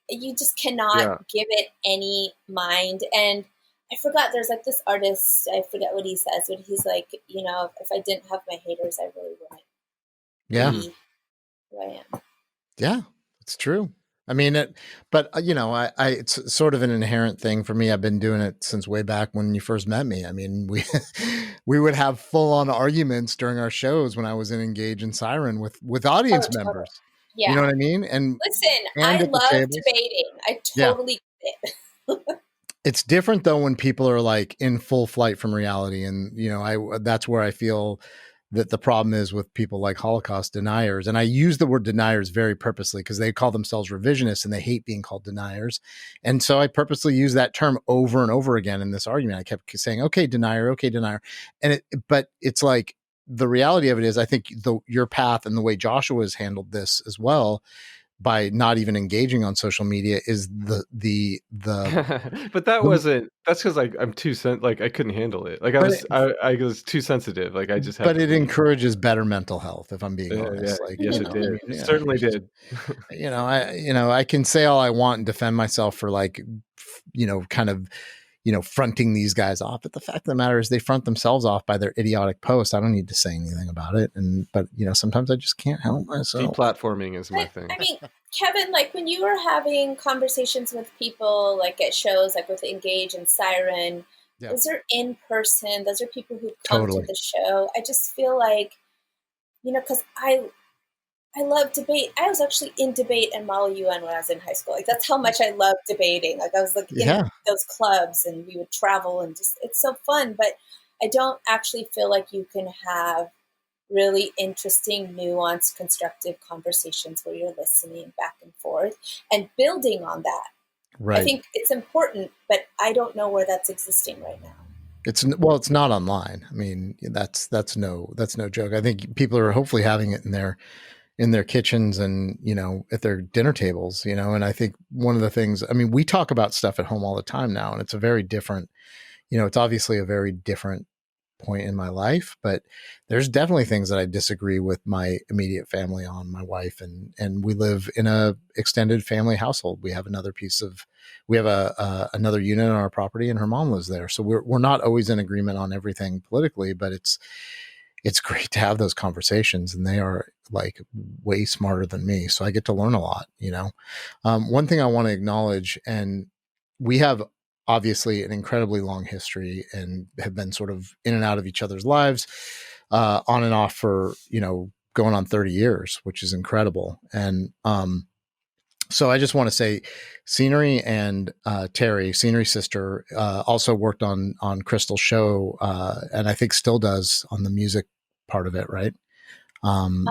you just cannot give it any mind. And I forgot, there's like this artist, I forget what he says, but he's like, if I didn't have my haters, I really wouldn't be who I am. Yeah, it's true. I mean, it's sort of an inherent thing for me. I've been doing it since way back when you first met me. I mean, we would have full on arguments during our shows when I was in Engage and Siren with audience members. Yeah. You know what I mean? And listen, I love debating. I totally get it. It's different though when people are like in full flight from reality. And, that's where I feel that the problem is with people like Holocaust deniers. And I use the word deniers very purposely because they call themselves revisionists and they hate being called deniers. And so I purposely use that term over and over again in this argument. I kept saying, okay, denier. But it's like, the reality of it is I think your path and the way Joshua has handled this as well, by not even engaging on social media, is the but that's because I'm too I couldn't handle it. Like I was too sensitive. Like I just had but it encourages better mental health, if I'm being honest. Like yes, it did. It certainly did. I can say all I want and defend myself for like kind of fronting these guys off. But the fact of the matter is they front themselves off by their idiotic posts. I don't need to say anything about it. But sometimes I just can't help myself. Deplatforming is my thing. I mean, Kevin, like when you were having conversations with people like at shows, like with Engage and Siren, those are in person. Those are people who come to the show. I just feel like, because I love debate. I was actually in debate and Model UN when I was in high school. Like that's how much I love debating. Like I was like in those clubs and we would travel and just, it's so fun. But I don't actually feel like you can have really interesting, nuanced, constructive conversations where you're listening back and forth and building on that. Right. I think it's important, but I don't know where that's existing right now. It's not online. I mean, that's no joke. I think people are hopefully having it in their kitchens and, at their dinner tables, and I think one of the things, I mean, we talk about stuff at home all the time now, and it's a very different, it's obviously a very different point in my life, but there's definitely things that I disagree with my immediate family on, my wife, and we live in a extended family household. We have another another unit on our property, and her mom lives there. So we're not always in agreement on everything politically, but it's great to have those conversations, and they are like way smarter than me. So I get to learn a lot, one thing I want to acknowledge, and we have obviously an incredibly long history and have been sort of in and out of each other's lives, on and off for, going on 30 years, which is incredible. And, so I just want to say Scenery and Terrie, Scenery's sister, also worked on Crystal's show, and I think still does on the music part of it, right? I'm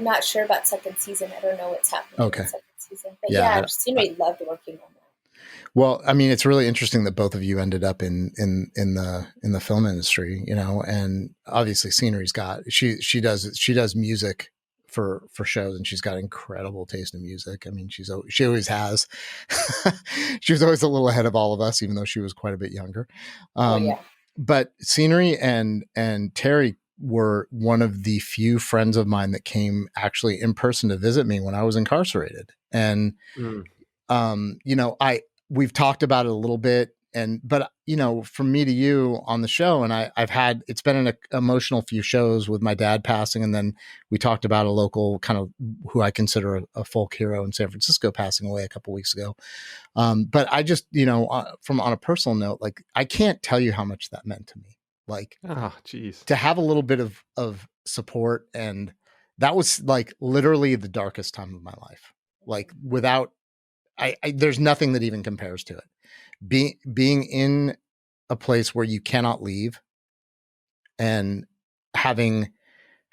not sure about second season. I don't know what's happening in the second season. But Scenery loved working on that. Well, I mean, it's really interesting that both of you ended up in the film industry, and obviously Scenery's got she does music for shows, and she's got incredible taste in music. I mean, she always has. She was always a little ahead of all of us, even though she was quite a bit younger. But Scenery and Terrie were one of the few friends of mine that came actually in person to visit me when I was incarcerated. And, we've talked about it a little bit, but from me to you on the show, and it's been an emotional few shows with my dad passing. And then we talked about a local kind of who I consider a folk hero in San Francisco passing away a couple weeks ago. But I just, on a personal note, like, I can't tell you how much that meant to me. Like, to have a little bit of support. And that was like literally the darkest time of my life. Like, without, there's nothing that even compares to it. Being in a place where you cannot leave, and having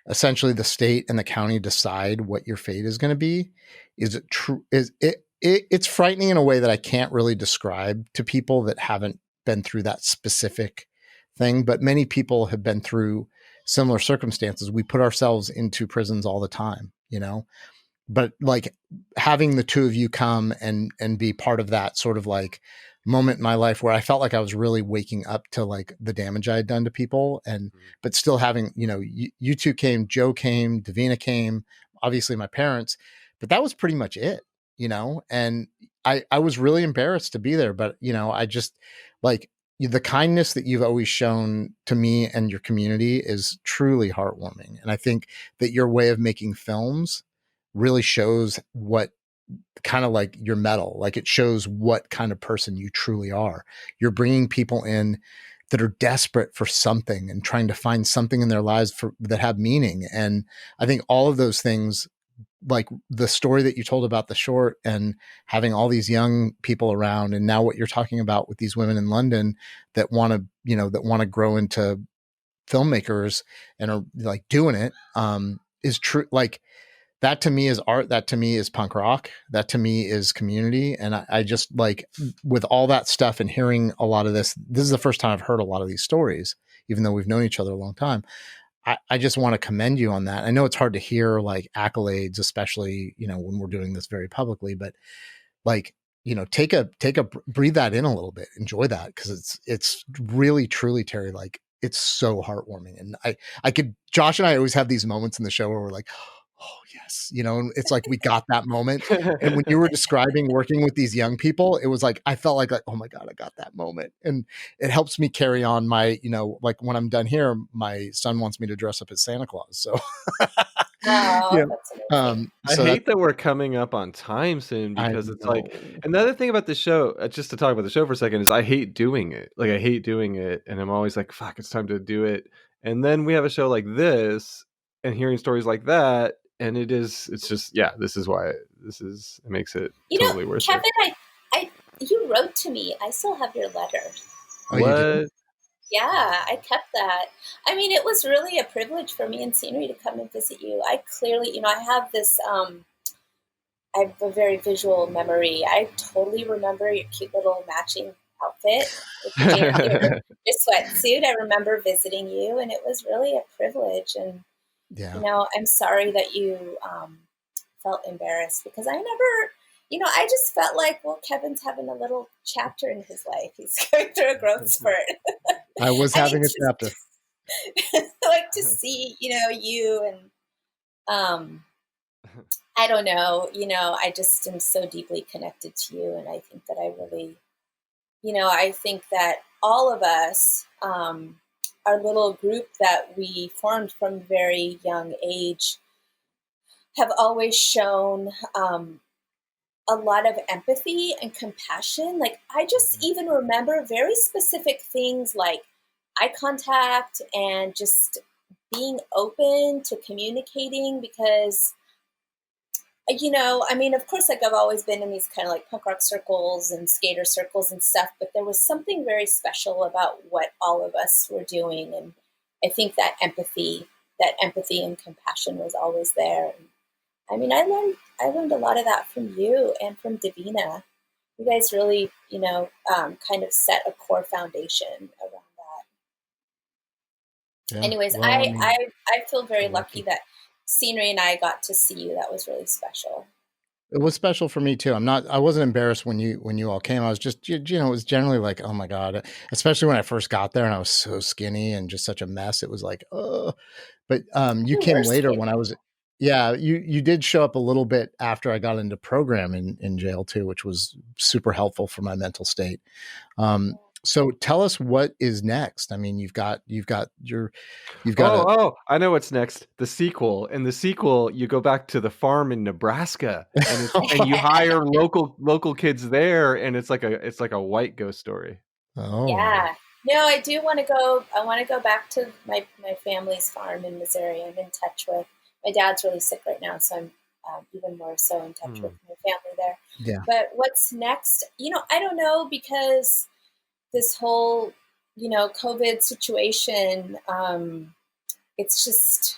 essentially the state and the county decide what your fate is going to be, it's frightening in a way that I can't really describe to people that haven't been through that specific thing. But many people have been through similar circumstances. We put ourselves into prisons all the time, but like having the two of you come and be part of that sort of like moment in my life where I felt like I was really waking up to like the damage I had done to people, but still having, you two came, Joe came, Davina came, obviously my parents, but that was pretty much it, and I was really embarrassed to be there, but I just like the kindness that you've always shown to me and your community is truly heartwarming. And I think that your way of making films really shows what kind of like your mettle, like it shows what kind of person you truly are. You're bringing people in that are desperate for something and trying to find something in their lives that have meaning. And I think all of those things, like the story that you told about the short and having all these young people around, and now what you're talking about with these women in London that want to grow into filmmakers and are like doing it, is true. Like, that to me is art. That to me is punk rock. That to me is community. And I just like, with all that stuff and hearing a lot of this is the first time I've heard a lot of these stories, even though we've known each other a long time. I just want to commend you on that. I know it's hard to hear like accolades, especially, when we're doing this very publicly, but like, breathe that in a little bit, enjoy that. Cause it's really, truly, Terrie, like it's so heartwarming. And Josh and I always have these moments in the show where we're like, oh yes, and it's like we got that moment. And when you were describing working with these young people, it was like I felt like oh my God, I got that moment. And it helps me carry on my, like when I'm done here, my son wants me to dress up as Santa Claus. So I hate that we're coming up on time soon, because it's like another thing about the show, just to talk about the show for a second, is I hate doing it. Like I hate doing it, and I'm always like, fuck, it's time to do it. And then we have a show like this and hearing stories like that, and it's just, this is why it makes it totally worth Kevin, it. you wrote to me. I still have your letter. Oh, what? Yeah, I kept that. I mean, it was really a privilege for me and Scenery to come and visit you. I clearly, I have this I have a very visual memory. I totally remember your cute little matching outfit with your sweatsuit. I remember visiting you, and it was really a privilege. And Yeah. you know, I'm sorry that you felt embarrassed, because I never, you know, I just felt like, well, Kevin's having a little chapter in his life. He's going through a growth spurt. I was having a chapter. Like to see, you know, you and I don't know, you know, I just am so deeply connected to you. And I think that I really, you know, I think that all of us, our little group that we formed from a very young age, have always shown a lot of empathy and compassion. Like, I just even remember very specific things like eye contact and just being open to communicating, because you know, I mean, of course, like I've always been in these kind of like punk rock circles and skater circles and stuff, but there was something very special about what all of us were doing. And I think that empathy and compassion was always there. And, I mean, I learned a lot of that from you and from Davina. You guys really, you know, kind of set a core foundation around that. Yeah. Anyways, Well, I feel very lucky that Scenery and I got to see you. That was really special. It was special for me too. I wasn't embarrassed when you all came. I was just, you know, it was generally like, oh my God, especially when I first got there and I was so skinny and just such a mess. It was like, oh, but you came later when I was, yeah, you did show up a little bit after I got into program in jail too, which was super helpful for my mental state. So tell us what is next. I mean, you've got I know what's next. The sequel. In the sequel, you go back to the farm in Nebraska, and you hire local kids there, and it's like a white ghost story. Oh yeah. No, I do want to go. I want to go back to my family's farm in Missouri. I'm in touch with my dad's really sick right now, so I'm even more so in touch with my family there. Yeah. But what's next? You know, I don't know, because this whole, you know, COVID situation, it's just,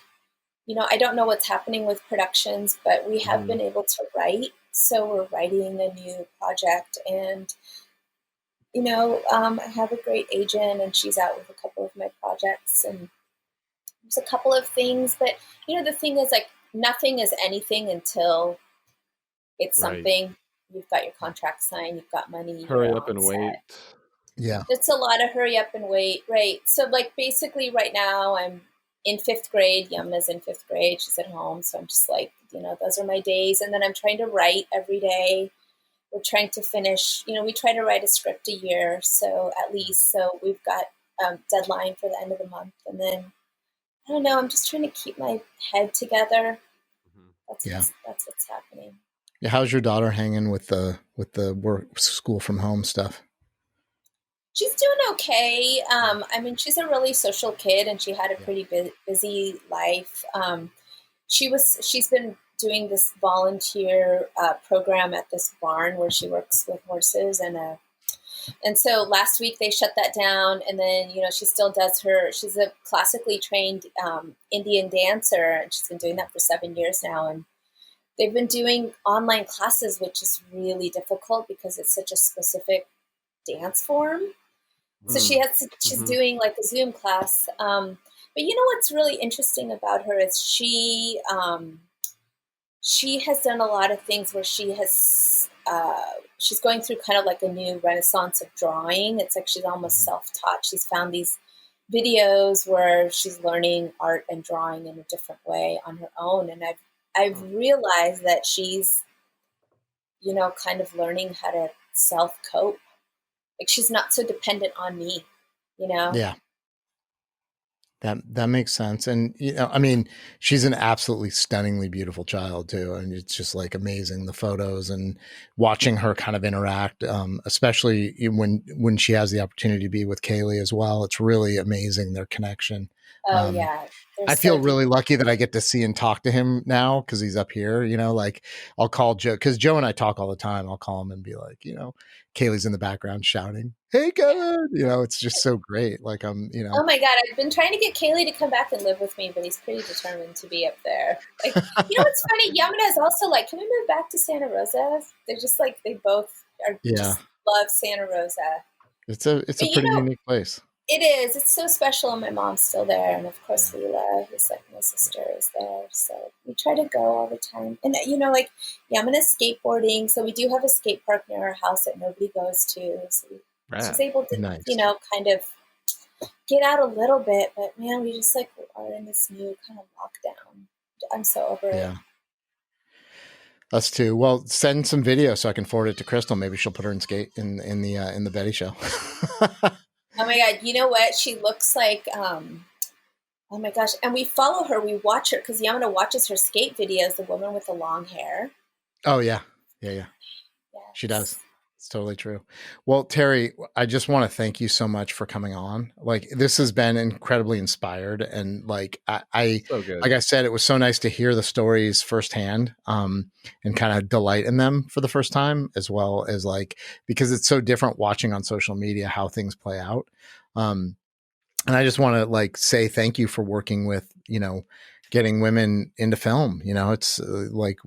you know, I don't know what's happening with productions, but we have been able to write. So we're writing a new project, and, you know, I have a great agent, and she's out with a couple of my projects, and there's a couple of things, but, you know, the thing is, like, nothing is anything until it's something. You've got your contract signed, you've got money. Hurry up and wait. Yeah. It's a lot of hurry up and wait, right? So, like, basically right now I'm in 5th grade. Yumna's in 5th grade. She's at home. So I'm just like, you know, those are my days. And then I'm trying to write every day. We're trying to finish, you know, we try to write a script a year. So at least, so we've got deadline for the end of the month. And then, I don't know, I'm just trying to keep my head together. That's what's happening. Yeah. How's your daughter hanging with the work, school from home stuff? She's doing okay. I mean, she's a really social kid, and she had a pretty busy life. She's been doing this volunteer program at this barn where she works with horses, and so last week they shut that down. And then, you know, she still does she's a classically trained Indian dancer, and she's been doing that for 7 years now. And they've been doing online classes, which is really difficult because it's such a specific dance form. So she's doing like a Zoom class. But you know what's really interesting about her is she has done a lot of things where she's going through kind of like a new renaissance of drawing. It's like she's almost self-taught. She's found these videos where she's learning art and drawing in a different way on her own. And I've realized that she's, you know, kind of learning how to self-cope. Like, she's not so dependent on me, you know? Yeah. That makes sense. And, you know, I mean, she's an absolutely stunningly beautiful child too. And it's just like amazing, the photos and watching her kind of interact, especially when she has the opportunity to be with KAALI as well. It's really amazing, their connection. Oh yeah. They're I feel so really lucky that I get to see and talk to him now because he's up here. You know, like I'll call Joe because Joe and I talk all the time. I'll call him and be like, you know, Kaylee's in the background shouting, "Hey, Kevin!" You know, it's just so great. Like you know. Oh my God, I've been trying to get Kaylee to come back and live with me, but he's pretty determined to be up there. Like, you know what's funny? Yamuna is also like, can we move back to Santa Rosa? They're just like, they both are just love Santa Rosa. It's a pretty unique place. It is. It's so special, and my mom's still there, and of course Leela, who's like my sister, is there. So we try to go all the time. And you know, like Yamuna's skateboarding, so we do have a skate park near our house that nobody goes to. So she's able to, you know, kind of get out a little bit, but man, we just like are in this new kind of lockdown. I'm so over it. Us too. Well, send some video so I can forward it to Crystal. Maybe she'll put her in the Betty show. Oh my God. You know what? She looks like, oh my gosh. And we follow her. We watch her because Yamuna watches her skate videos, the woman with the long hair. Oh yeah. Yeah. She does. It's totally true. Well, Terrie, I just want to thank you so much for coming on. Like, this has been incredibly inspired. And like, like I said, it was so nice to hear the stories firsthand, and kind of delight in them for the first time, as well as like, because it's so different watching on social media how things play out. And I just want to like say thank you for working with, you know, getting women into film. You know, it's like,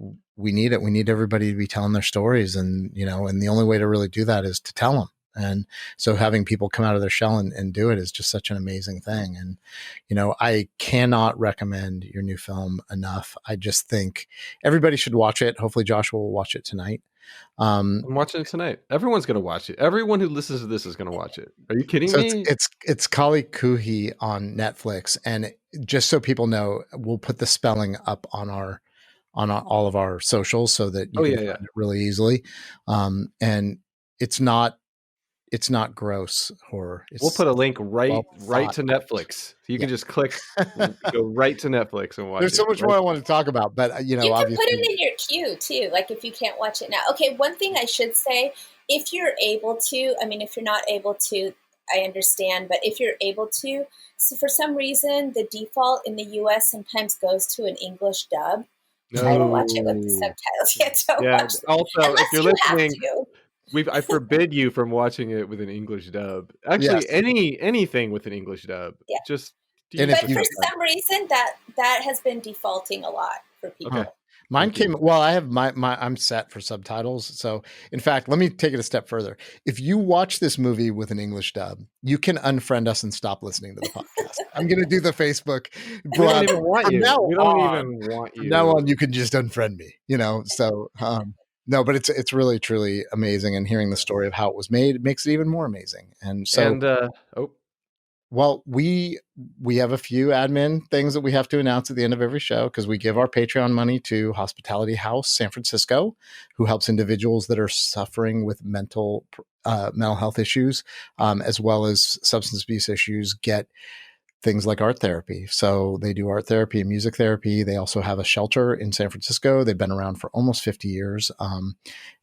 we need it. We need everybody to be telling their stories, and, you know, and the only way to really do that is to tell them. And so having people come out of their shell and do it is just such an amazing thing. And, you know, I cannot recommend your new film enough. I just think everybody should watch it. Hopefully Joshua will watch it tonight. I'm watching it tonight. Everyone's going to watch it. Everyone who listens to this is going to watch it. Are you kidding me? It's KAALI KHUHI on Netflix. And just so people know, we'll put the spelling up on all of our socials so that you can find it really easily. And it's not gross horror. We'll put a link right to Netflix. So you can just click, go right to Netflix and watch it. There's so much more I want to talk about, but you know, you can obviously put it in your queue too. Like if you can't watch it now. Okay, one thing I should say, if you're able to, I mean, if you're not able to, I understand, but if you're able to, so for some reason, the default in the US sometimes goes to an English dub. Try to watch it with the subtitles. Watch it. Also, if you're listening, I forbid you from watching it with an English dub. Actually, anything with an English dub. Just. But for some reason, that has been defaulting a lot for people. Okay. Mine came. Well, I have I'm set for subtitles. So, in fact, let me take it a step further. If you watch this movie with an English dub, you can unfriend us and stop listening to the podcast. I'm going to do the Facebook. We don't even want you. We don't even want you. From now on, you can just unfriend me. You know. So, no, but it's really truly amazing, and hearing the story of how it was made makes it even more amazing. And so, well, we have a few admin things that we have to announce at the end of every show, because we give our Patreon money to Hospitality House San Francisco, who helps individuals that are suffering with mental health issues, as well as substance abuse issues, get things like art therapy. So they do art therapy and music therapy. They also have a shelter in San Francisco. They've been around for almost 50 years.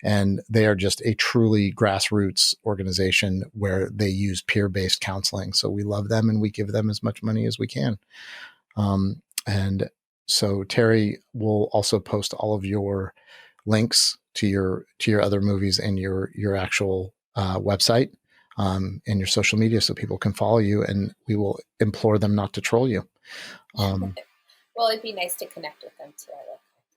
And they are just a truly grassroots organization where they use peer-based counseling. So we love them, and we give them as much money as we can. And so Terrie will also post all of your links to your other movies and your actual website, and your social media, so people can follow you, and we will implore them not to troll you. Well, it'd be nice to connect with them too.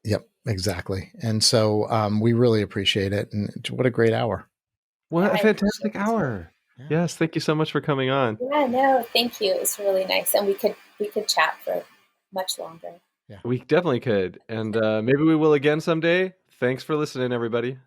Yep, exactly. And so we really appreciate it. And what a great hour. What a fantastic hour. Yeah. Yes, thank you so much for coming on. Yeah, no, thank you. It was really nice. And we could chat for much longer. Yeah, we definitely could. And maybe we will again someday. Thanks for listening, everybody.